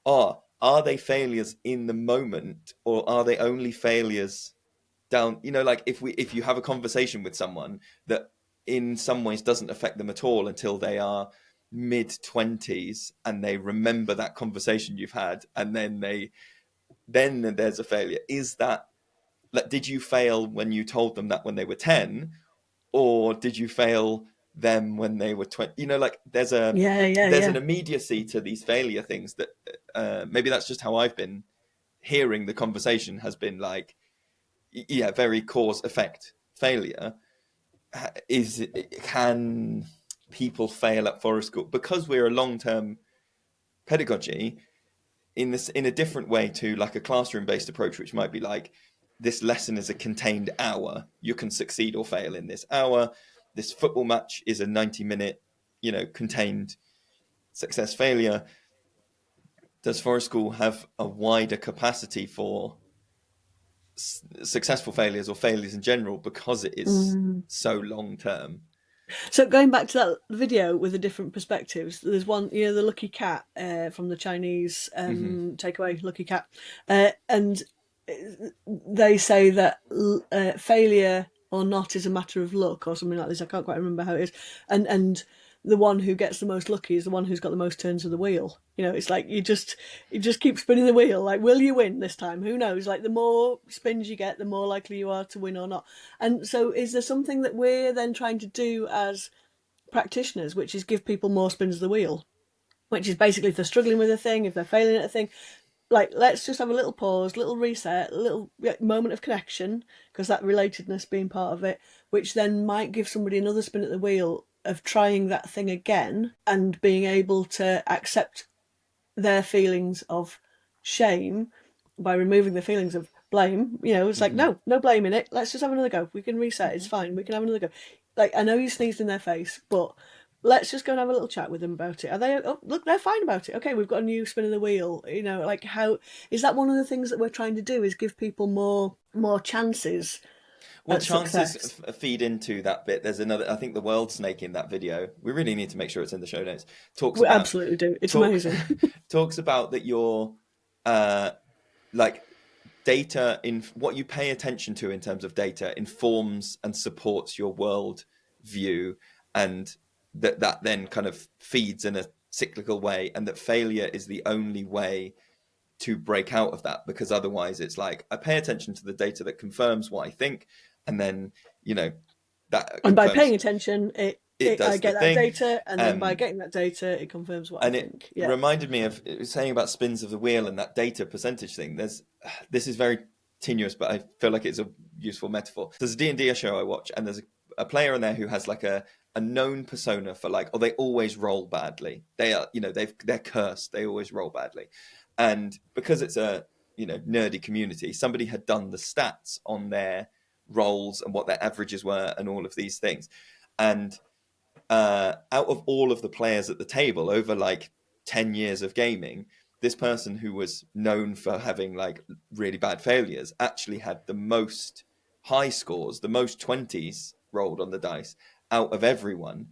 Are they failures in the moment, or are they only failures down? Like if you have a conversation with someone that in some ways doesn't affect them at all until they are mid-20s, and they remember that conversation you've had, and then there's a failure. Is that, like, did you fail when you told them that when they were 10, or did you fail them when they were 20? Like there's an immediacy to these failure things that maybe that's just how I've been hearing the conversation, has been like, very cause effect failure. Can people fail at forest school because we're a long-term pedagogy in a different way to like a classroom-based approach, which might be like, this lesson is a contained hour. You can succeed or fail in this hour. This football match is a 90-minute, contained success failure. Does forest school have a wider capacity for successful failures or failures in general because it is so long-term? So going back to that video with the different perspectives, there's one, the lucky cat from the Chinese takeaway, lucky cat, and they say that failure or not is a matter of luck or something like this. I can't quite remember how it is, and the one who gets the most lucky is the one who's got the most turns of the wheel. It's like you just keep spinning the wheel. Like, will you win this time? Who knows? Like, the more spins you get, the more likely you are to win or not. And so, is there something that we're then trying to do as practitioners, which is give people more spins of the wheel? Which is basically, if they're struggling with a thing, if they're failing at a thing, like, let's just have a little pause, little reset, a little moment of connection, because that relatedness being part of it, which then might give somebody another spin at the wheel of trying that thing again and being able to accept their feelings of shame by removing the feelings of blame. It's like, no blame in it. Let's just have another go. We can reset. It's fine. We can have another go. Like, I know you sneezed in their face, but let's just go and have a little chat with them about it. Are they? Oh, look, they're fine about it. Okay, we've got a new spin of the wheel. Like, how is that one of the things that we're trying to do? Is give people more chances. Well, chances feed into that bit. There's another, I think the world snake in that video, we really need to make sure it's in the show notes, We absolutely do. It's amazing. Talks about that your like data, in what you pay attention to in terms of data, informs and supports your world view, and that then kind of feeds in a cyclical way, and that failure is the only way to break out of that, because otherwise it's like, I pay attention to the data that confirms what I think, and then that and by paying attention I get that thing. data, and then by getting that data it confirms what I think. It reminded me of saying about spins of the wheel and that data percentage thing. This is very tenuous, but I feel like it's a useful metaphor. There's a D&D show I watch, and there's a player in there who has like a known persona for like, they always roll badly. They are, they're cursed. They always roll badly. And because it's a nerdy community, somebody had done the stats on their roles and what their averages were and all of these things. And out of all of the players at the table over like 10 years of gaming, this person who was known for having like really bad failures actually had the most high scores, the most 20s rolled on the dice out of everyone.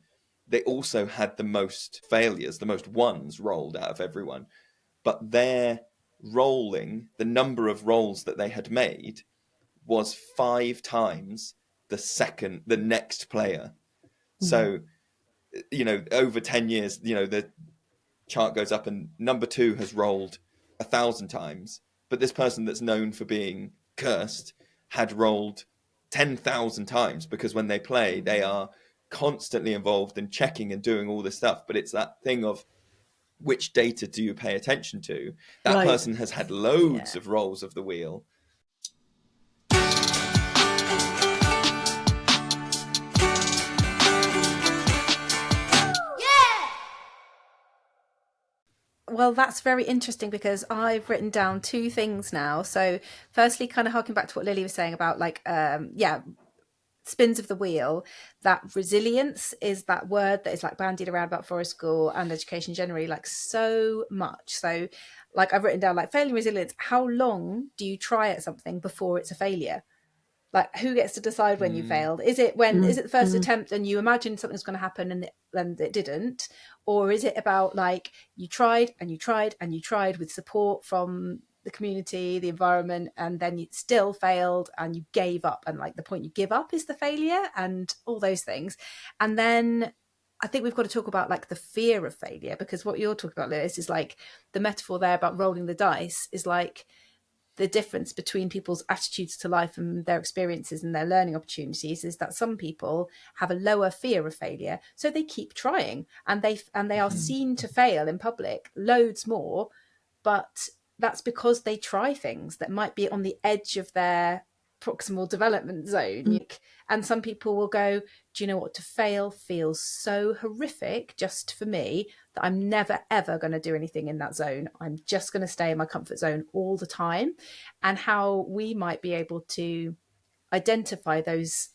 They also had the most failures, the most ones rolled out of everyone. But their rolling, the number of rolls that they had made was 5 times the next player. So, over 10 years, the chart goes up and number 2 has rolled 1,000 times, but this person that's known for being cursed had rolled 10,000 times, because when they play, they are constantly involved in checking and doing all this stuff. But it's that thing of, which data do you pay attention to? That person has had loads of rolls of the wheel. Well, that's very interesting, because I've written down 2 things now. So firstly, kind of harking back to what Lily was saying about like, spins of the wheel, that resilience is that word that is like bandied around about forest school and education generally, like so much. So like I've written down like failing resilience, how long do you try at something before it's a failure? Like, who gets to decide when you failed? Is it the first attempt and you imagine something's going to happen and then it didn't? Or is it about like you tried and you tried and you tried with support from the community, the environment, and then you still failed and you gave up, and like the point you give up is the failure, and all those things. And then I think we've got to talk about like the fear of failure, because what you're talking about, Lewis, is like the metaphor there about rolling the dice is like the difference between people's attitudes to life and their experiences and their learning opportunities is that some people have a lower fear of failure, so they keep trying, and they are seen to fail in public loads more, but that's because they try things that might be on the edge of their proximal development zone. And some people will go, do you know what, to fail feels so horrific just for me that I'm never ever going to do anything in that zone. I'm just going to stay in my comfort zone all the time. And how we might be able to identify those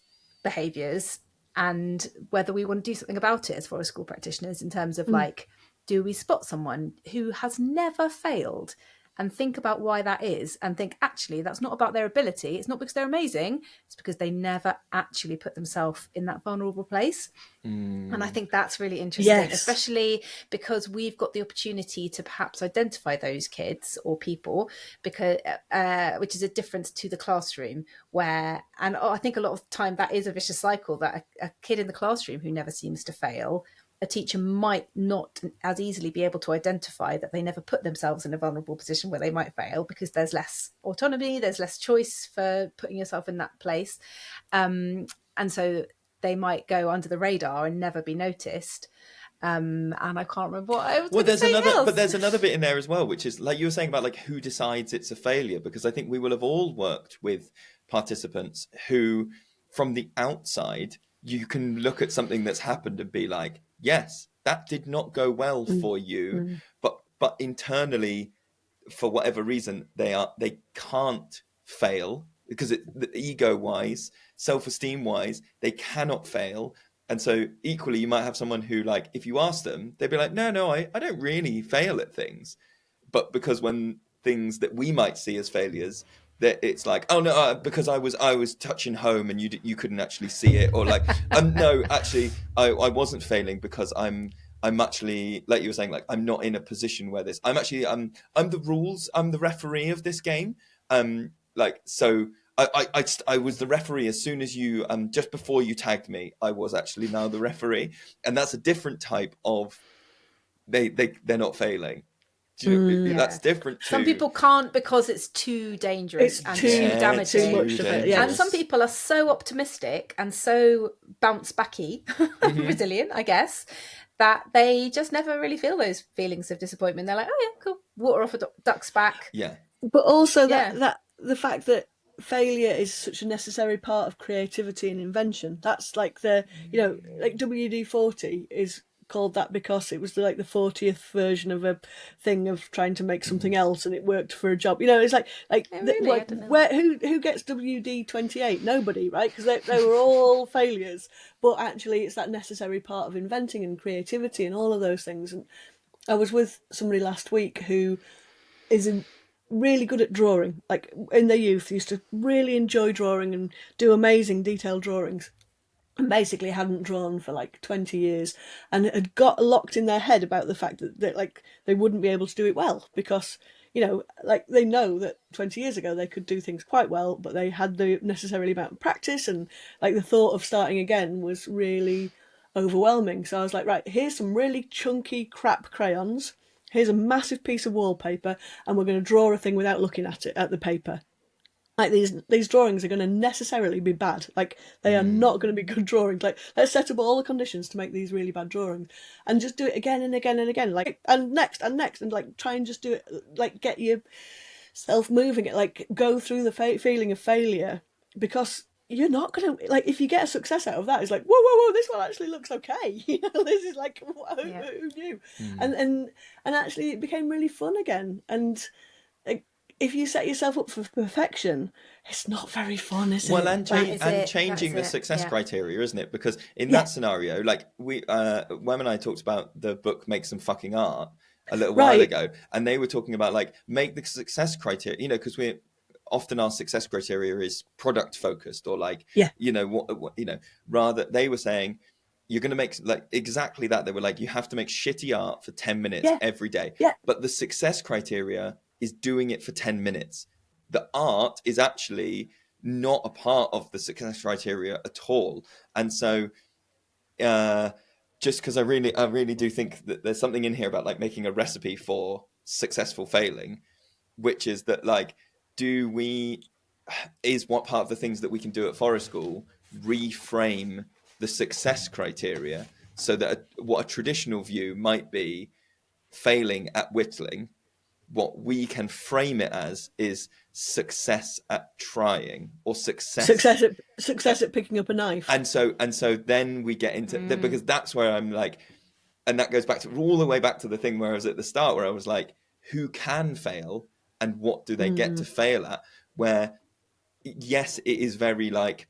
behaviors and whether we want to do something about it as forest school practitioners, in terms of like, do we spot someone who has never failed and think about why that is, and think, actually, that's not about their ability. It's not because they're amazing. It's because they never actually put themselves in that vulnerable place. And I think that's really interesting, especially because we've got the opportunity to perhaps identify those kids or people, because which is a difference to the classroom, where, and I think a lot of the time that is a vicious cycle, that a kid in the classroom who never seems to fail, a teacher might not as easily be able to identify that they never put themselves in a vulnerable position where they might fail, because there's less autonomy, there's less choice for putting yourself in that place. And so they might go under the radar and never be noticed. And I can't remember what I was going to say else. But there's another bit in there as well, which is like you were saying about like who decides it's a failure, because I think we will have all worked with participants who, from the outside, you can look at something that's happened and be like, yes, that did not go well for you, but internally, for whatever reason, they can't fail, because ego wise, self-esteem wise, they cannot fail. And so equally, you might have someone who, like, if you ask them, they'd be like, no, I don't really fail at things. But because when things that we might see as failures, that it's like, oh no, because I was touching home and you couldn't actually see it, or like, no, actually, I wasn't failing because I'm actually, like you were saying, like, I'm not in a position where this. I'm actually I'm the rules. I'm the referee of this game. Like, so I was the referee as soon as you just before you tagged me. I was actually now the referee, and that's a different type of they're not failing. That's different too. Some people can't because it's too dangerous and too damaging. Too much of it. And some people are so optimistic and so bounce backy, resilient, I guess, that they just never really feel those feelings of disappointment. They're like, oh yeah, cool, water off a duck's back. Yeah. But also that the fact that failure is such a necessary part of creativity and invention. That's like like WD-40 is called that because it was like the 40th version of a thing of trying to make something else, and it worked for a job. It's like Oh, really? I don't know. who gets WD-28? Nobody, right? Because they were all failures. But actually, it's that necessary part of inventing and creativity and all of those things. And I was with somebody last week who is really good at drawing. Like in their youth, used to really enjoy drawing and do amazing detailed drawings. And basically hadn't drawn for like 20 years and had got locked in their head about the fact that like they wouldn't be able to do it well because like they know that 20 years ago they could do things quite well, but they had the necessary amount of practice, and like the thought of starting again was really overwhelming. So I was like, right, here's some really chunky crap crayons, here's a massive piece of wallpaper, and we're going to draw a thing without looking at it, at the paper. Like these drawings are going to necessarily be bad. Like they are not going to be good drawings. Like let's set up all the conditions to make these really bad drawings, and just do it again and again and again. Like and next, and like try and just do it. Like get yourself moving. It like go through the feeling of failure, because you're not gonna, like, if you get a success out of that, it's like whoa, this one actually looks okay. This is like who knew? And actually it became really fun again. And if you set yourself up for perfection, it's not very fun, is Well, it? and changing the That's it. success Yeah. criteria, isn't it? Because in Yeah, that scenario, like Wem and I talked about the book "Make Some Fucking Art" a little while right. ago, and they were talking about like make the success criteria. Because we're often our success criteria is product focused, or like Yeah, rather they were saying you're going to make like exactly that. They were like, you have to make shitty art for 10 minutes yeah, every day, yeah. but the success criteria is doing it for 10 minutes. The art is actually not a part of the success criteria at all. And so just because I really do think that there's something in here about like making a recipe for successful failing, which is that like, do we is what part of the things that we can do at forest school reframe the success criteria so that what a traditional view might be failing at whittling, what we can frame it as is success at trying, or success. Success at picking up a knife. And so then we get into because that's where I'm like, and that goes back to all the way back to the thing where I was at the start, where I was like, who can fail and what do they get to fail at? Where yes, it is very like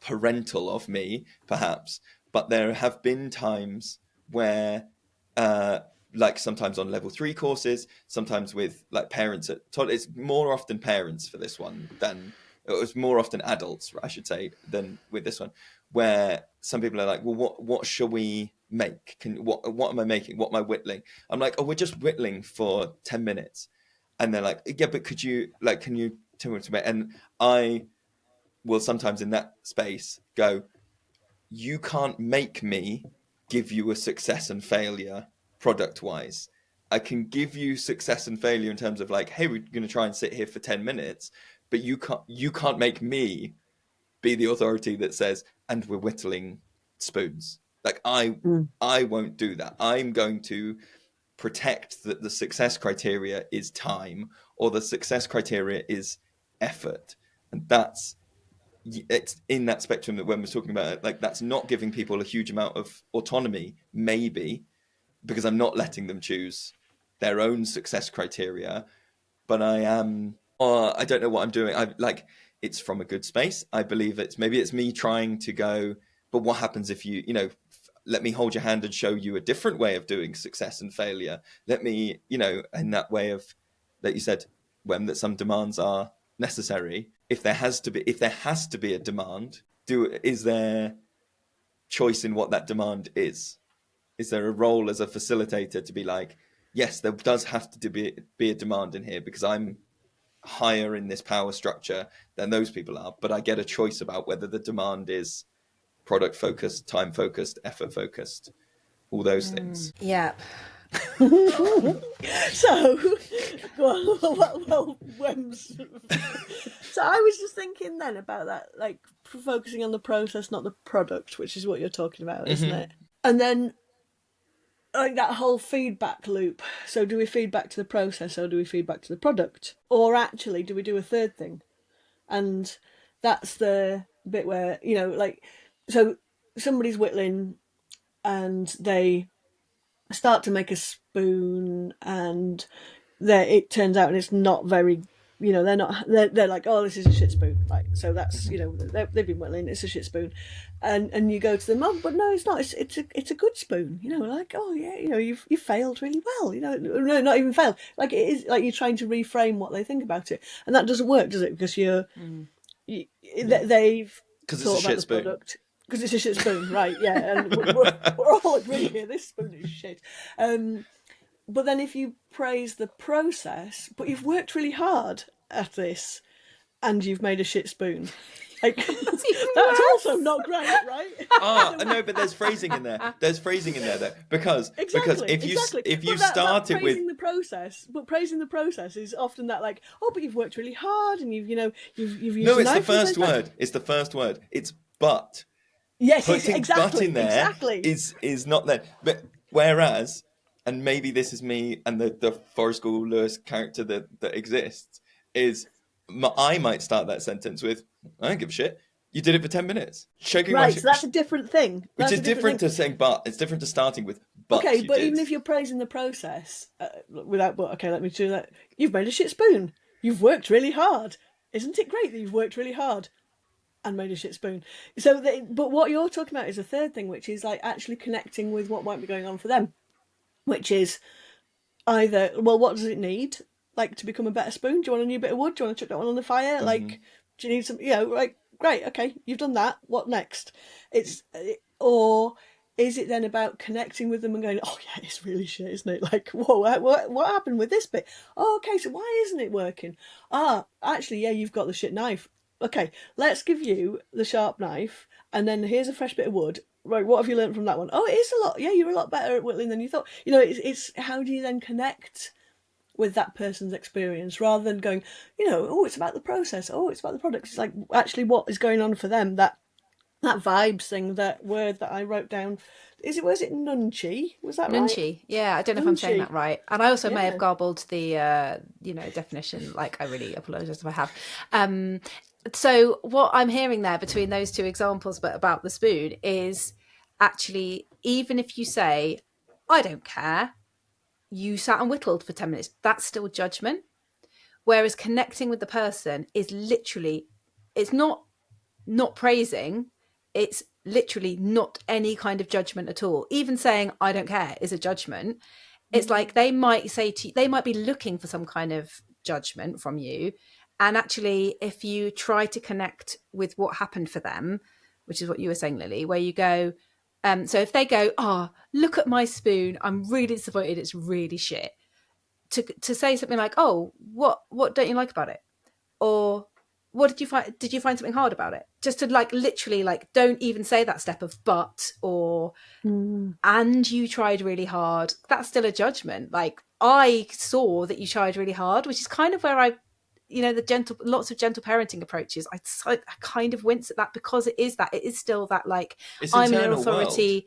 parental of me, perhaps, but there have been times where, like sometimes on level 3 courses, sometimes with like parents it's more often parents for this one than it was more often adults, I should say, than with this one, where some people are like, well, what shall we make? What am I making? What am I whittling? I'm like, oh, we're just whittling for 10 minutes. And they're like, yeah, but can you tell me what to make? And I will sometimes in that space go, you can't make me give you a success and failure product wise. I can give you success and failure in terms of like, hey, we're going to try and sit here for 10 minutes, but you can't make me be the authority that says, and we're whittling spoons. Like I won't do that. I'm going to protect that the success criteria is time, or the success criteria is effort. And it's in that spectrum that when we're talking about it, like that's not giving people a huge amount of autonomy, maybe, because I'm not letting them choose their own success criteria, but I am, or I don't know what I'm doing. I like, it's from a good space. I believe maybe it's me trying to go, but what happens if let me hold your hand and show you a different way of doing success and failure. Let me, in that way of, that you said, when that some demands are necessary. If there has to be a demand, is there choice in what that demand is? Is there a role as a facilitator to be like, yes, there does have to be a demand in here because I'm higher in this power structure than those people are, but I get a choice about whether the demand is product focused, time focused, effort focused, all those things. Yeah. So, well, so I was just thinking then about that, like focusing on the process, not the product, which is what you're talking about, isn't it? And then like that whole feedback loop. So do we feed back to the process, or do we feed back to the product? Or actually do we do a third thing? And that's the bit where, like, so somebody's whittling and they start to make a spoon, and it turns out it's not very, they're like, oh, this is a shit spoon, right? So that's, they've been whittling, it's a shit spoon, and you go to them, oh, but no, it's not, it's a good spoon, like, oh yeah, you failed really well, no, not even failed, like it is, like you're trying to reframe what they think about it, and that doesn't work, does it? Because they've Because it's a thought about shit the spoon. product. Because it's a shit spoon, right? Yeah, and we're all agreeing here. This spoon is shit. But then if you praise the process, but you've worked really hard at this, and you've made a shit spoon, like that's also not great, right? No, but there's phrasing in there. There's phrasing in there though, because if you start it with praising the process, but praising the process is often that, like, oh, but you've worked really hard, and you've used no, a it's the knife first word. It's the first word. It's but. Yes, Putting exactly, but in there exactly. is not there. But whereas, and maybe this is me and the Forrest School Lewis character that exists, is I might start that sentence with, I don't give a shit. You did it for 10 minutes. Shaking Right, so that's a different thing. which is different to saying but. It's different to starting with but. Okay, You but did. even if you're praising the process, without but, okay, let me do that. You've made a shit spoon. You've worked really hard. Isn't it great that you've worked really hard and made a shit spoon? So, but what you're talking about is a third thing, which is like actually connecting with what might be going on for them, which is either, well, what does it need, like, to become a better spoon? Do you want a new bit of wood? Do you want to chuck that one on the fire? Like, do you need some, like, great, okay, you've done that, what next? Or is it then about connecting with them and going, oh yeah, it's really shit, isn't it? Like, whoa, what happened with this bit? Oh, okay, so why isn't it working? Actually, yeah, you've got the shit knife. Okay, let's give you the sharp knife, and then here's a fresh bit of wood. Right, what have you learned from that one? Oh, it is a lot. Yeah, you're a lot better at whittling than you thought. It's how do you then connect with that person's experience rather than going, oh, it's about the process. Oh, it's about the product. It's like actually what is going on for them. That vibes thing, that word that I wrote down. Was it Nunchi? Was that right? Nunchi. Yeah, I don't know if I'm saying that right. And I also may have garbled the, definition. Like, I really apologise if I have. So what I'm hearing there between those two examples, but about the spoon, is actually, even if you say, I don't care, you sat and whittled for 10 minutes, that's still judgment. Whereas connecting with the person is literally, it's not praising, it's literally not any kind of judgment at all. Even saying I don't care is a judgment. It's like they might say to you, they might be looking for some kind of judgment from you, and actually if you try to connect with what happened for them, which is what you were saying, Lily, where you go, so if they go, oh, look at my spoon, I'm really disappointed, it's really shit, to say something like, oh, what don't you like about it? Or what did you find? Did you find something hard about it? Just to like literally like don't even say that step of but or and you tried really hard. That's still a judgment. Like I saw that you tried really hard, which is kind of where I, lots of gentle parenting approaches. I kind of wince at that because it is still that like it's I'm an authority.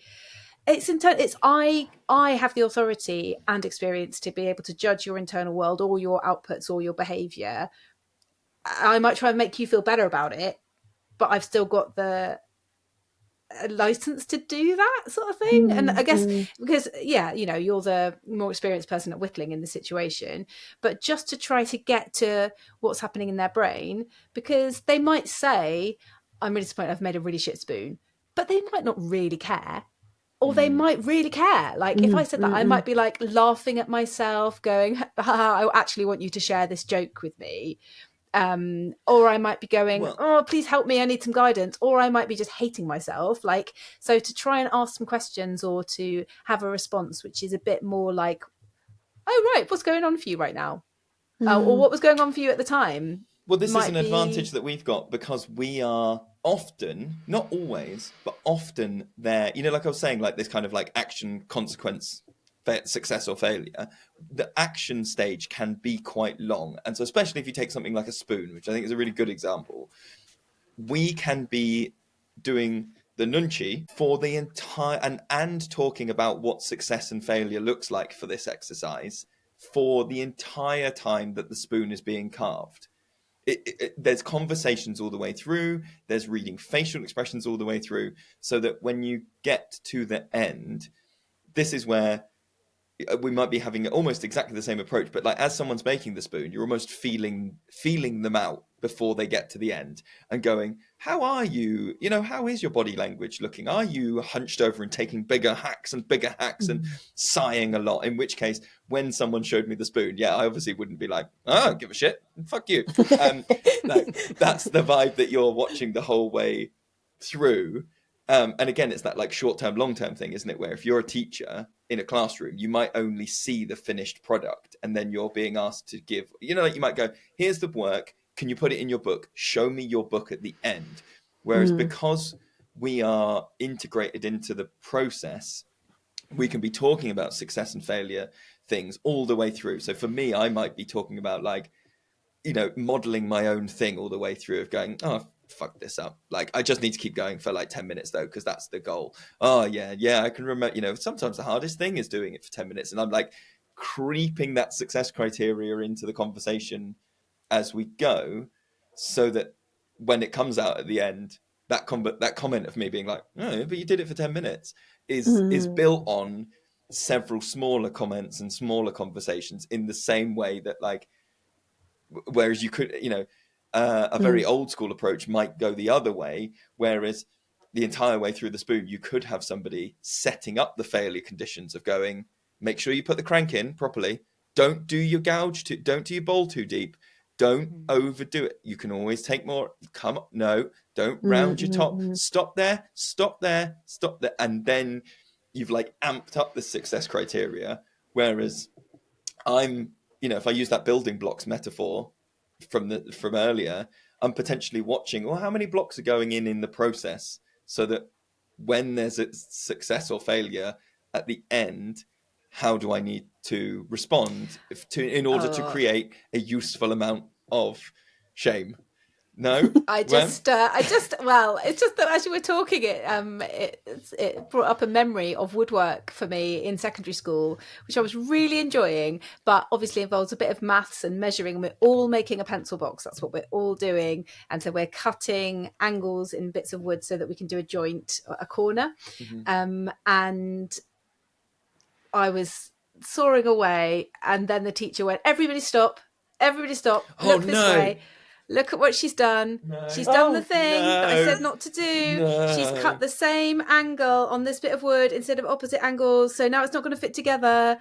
World. It's I have the authority and experience to be able to judge your internal world or your outputs or your behavior. I might try and make you feel better about it, but I've still got the license to do that sort of thing. And I guess because, you're the more experienced person at whittling in the situation, but just to try to get to what's happening in their brain, because they might say, I'm really disappointed, I've made a really shit spoon, but they might not really care. Or they might really care. Like if I said that, I might be like laughing at myself going, I actually want you to share this joke with me. Or I might be going, oh, please help me, I need some guidance. Or I might be just hating myself. Like, so to try and ask some questions or to have a response, which is a bit more like, oh, right, what's going on for you right now? Or what was going on for you at the time? Well, this is an advantage that we've got because we are often, not always, but often there, like I was saying, like this kind of like action consequence, success or failure, the action stage can be quite long. And so especially if you take something like a spoon, which I think is a really good example, we can be doing the Nunchi for the entire, and talking about what success and failure looks like for this exercise for the entire time that the spoon is being carved. there's conversations all the way through, there's reading facial expressions all the way through, so that when you get to the end, this is where we might be having almost exactly the same approach, but like as someone's making the spoon, you're almost feeling them out before they get to the end and going, how are you? You know, how is your body language looking? Are you hunched over and taking bigger hacks and sighing a lot? In which case, when someone showed me the spoon, yeah, I obviously wouldn't be like, oh, I don't give a shit, fuck you. No, that's the vibe that you're watching the whole way through. And again, it's that like short-term, long-term thing, isn't it? Where if you're a teacher in a classroom, you might only see the finished product, and then you're being asked to give, you know, like you might go, here's the work, can you put it in your book? Show me your book at the end. Whereas because we are integrated into the process, we can be talking about success and failure things all the way through. So for me, I might be talking about like, you know, modeling my own thing all the way through of going, oh, fuck this up. Like, I just need to keep going for like 10 minutes though, because that's the goal. Oh yeah, I can remember, you know, sometimes the hardest thing is doing it for 10 minutes. And I'm like creeping that success criteria into the conversation as we go, so that when it comes out at the end, that comment of me being like, oh, but you did it for 10 minutes is built on several smaller comments and smaller conversations in the same way that like, whereas you could, you know, a very old school approach might go the other way, whereas the entire way through the spoon, you could have somebody setting up the failure conditions of going, make sure you put the crank in properly. Don't do your don't do your bowl too deep. Don't overdo it. You can always take more. Come on, no, don't round your top. Stop there. And then you've like amped up the success criteria. Whereas I'm, you know, if I use that building blocks metaphor from earlier, I'm potentially watching, well, how many blocks are going in the process, so that when there's a success or failure at the end, how do I need to respond in order to create a useful amount of shame? No, it's just well, it's just that as you were talking, it brought up a memory of woodwork for me in secondary school, which I was really enjoying, but obviously involves a bit of maths and measuring. We're all making a pencil box. That's what we're all doing, and so we're cutting angles in bits of wood so that we can do a joint, a corner. And I was sawing away, and then the teacher went, everybody stop, look this way. Look at what she's done. No. She's done the thing that I said not to do. No. She's cut the same angle on this bit of wood instead of opposite angles. So now it's not going to fit together.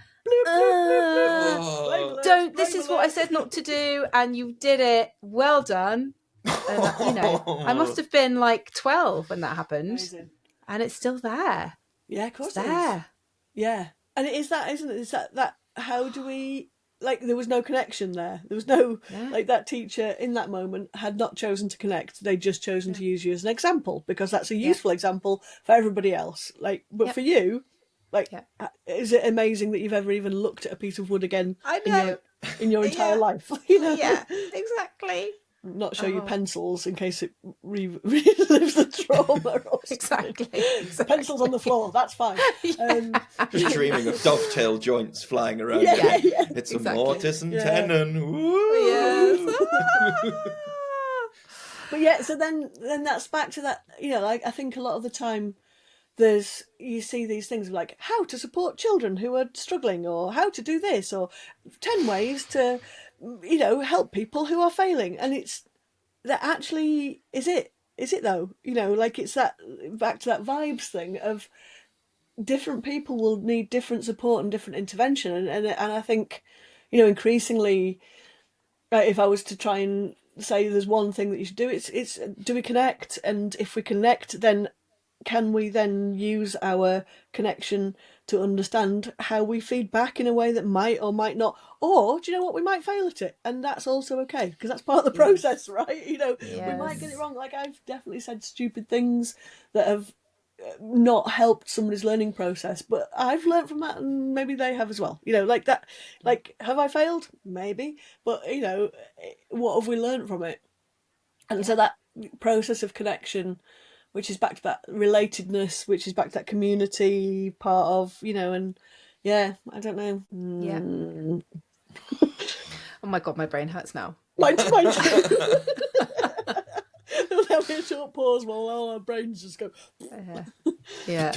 Don't. This is what I said not to do. And you did it. Well done. And, you know, I must have been like 12 when that happened. Amazing. And it's still there. Yeah, of course it's there. Yeah. And it is that, isn't it? Is that how do we... Like, there was no connection there. There was no, like, that teacher in that moment had not chosen to connect. They'd just chosen to use you as an example, because that's a useful example for everybody else. Like, but for you, like, is it amazing that you've ever even looked at a piece of wood again in your entire life? You know? Yeah, exactly. Not show you pencils in case it relives the trauma. Or exactly. Pencils on the floor, that's fine. Just dreaming of dovetail joints flying around. Yeah. It's a mortise and tenon. Yes. But so then that's back to that, you know, like, I think a lot of the time you see these things like how to support children who are struggling, or how to do this, or 10 ways to, you know, help people who are failing. And it's that actually, is it though? You know, like, it's that back to that vibes thing of different people will need different support and different intervention. And I think, you know, increasingly, if I was to try and say there's one thing that you should do, it's do we connect? And if we connect, then can we then use our connection to understand how we feed back in a way that might or might not, or do you know what, we might fail at it, and that's also okay, because that's part of the process, right? You know, we might get it wrong. Like, I've definitely said stupid things that have not helped somebody's learning process, but I've learned from that, and maybe they have as well. You know, like that. Like, have I failed? Maybe, but you know, what have we learned from it? And so that process of connection, which is back to that relatedness, which is back to that community part of, you know, and I don't know. Oh my God, my brain hurts now. Mine too. There'll be a short pause while all our brains just go. Yeah.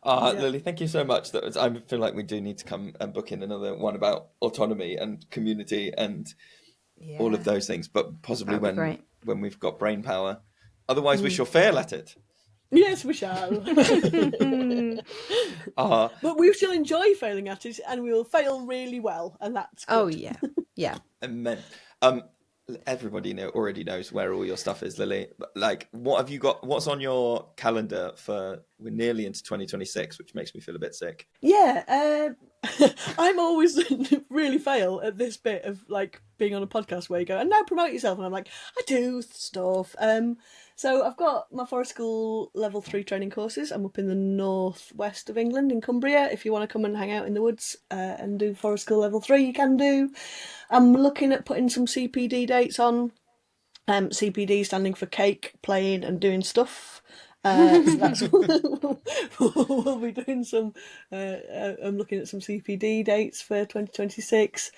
Lily, thank you so much. I feel like we do need to come and book in another one about autonomy and community and all of those things, but possibly when we've got brain power. Otherwise, we shall fail at it. Yes, we shall. But we shall enjoy failing at it, and we will fail really well, and that's good. Oh, yeah. Amen. Everybody already knows where all your stuff is, Lily. Like, what have you got? What's on your calendar for? We're nearly into 2026, which makes me feel a bit sick. Yeah, I'm always really fail at this bit of like being on a podcast where you go and now promote yourself, and I'm like, I do stuff. So I've got my forest school level 3 training courses. I'm up in the northwest of England in Cumbria. If you want to come and hang out in the woods and do forest school level 3, you can do. I'm looking at putting some CPD dates on. CPD standing for cake, playing and doing stuff. So that's we'll be doing some. I'm looking at some CPD dates for 2026.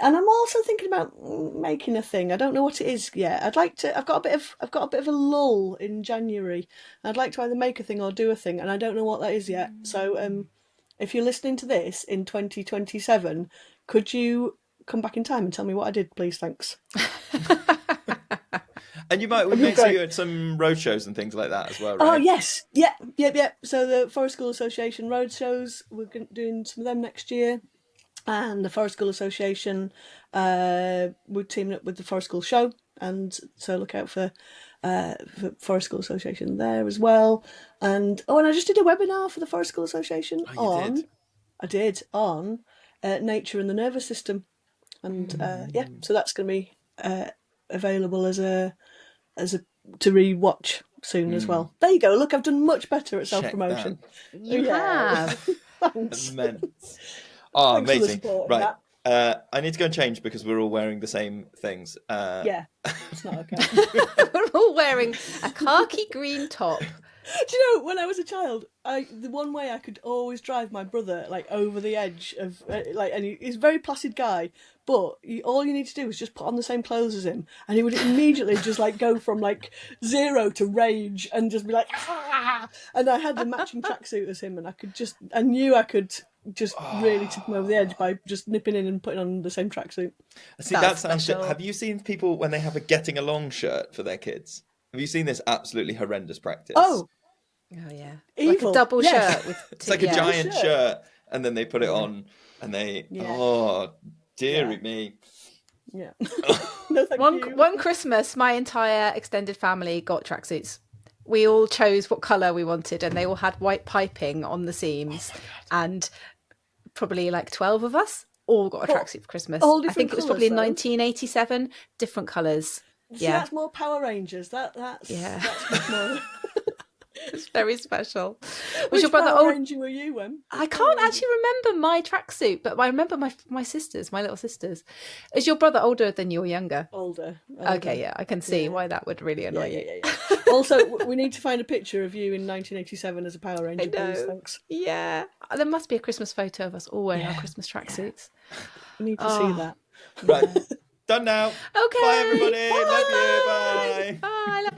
And I'm also thinking about making a thing. I don't know what it is yet. I'd like to. I've got a bit of a lull in January. I'd like to either make a thing or do a thing, and I don't know what that is yet. So, if you're listening to this in 2027, could you come back in time and tell me what I did, please? Thanks. And we may see you at some roadshows and things like that as well, right? Oh yes, yeah. So the Forest School Association roadshows, we're doing some of them next year. And the Forest School Association, we're teaming up with the Forest School Show, and so look out for Forest School Association there as well. And I just did a webinar for the Forest School Association on nature and the nervous system, and so that's going to be available as a to re-watch soon as well. There you go. Look, I've done much better at self-promotion. You have. Thanks. Immense. Thanks amazing. Right. That. I need to go and change because we're all wearing the same things. Yeah, it's not okay. We're all wearing a khaki green top. Do you know, when I was a child, the one way I could always drive my brother like over the edge of and he's a very placid guy, but all you need to do is just put on the same clothes as him, and he would immediately just like go from like 0 to rage and just be like, ah! And I had the matching tracksuit as him, and I knew I could just really tip him over the edge by just nipping in and putting on the same tracksuit. See, that sounds good. Have you seen people when they have a getting along shirt for their kids? Have you seen this absolutely horrendous practice? Oh yeah, evil. Like a double shirt with it's like a giant shirt, and then they put it on, and they dearie me. Yeah. No, one Christmas, my entire extended family got tracksuits. We all chose what colour we wanted, and they all had white piping on the seams, and probably like 12 of us all got a tracksuit for Christmas. I think it was probably 1987, different colours. See, that's more Power Rangers. That's much more. It's very special. Was your brother Power Ranger were you, I can't actually remember my tracksuit, but I remember my sisters, my little sisters. Is your brother older than you or younger? Older. Okay, yeah, I can see why that would really annoy you. Yeah. Also, we need to find a picture of you in 1987 as a Power Ranger, please. Thanks. Yeah, there must be a Christmas photo of us all wearing our Christmas tracksuits. We need to see that. Right. Done now. Okay. Bye, everybody. Bye. Love you. Bye. Bye. Love you.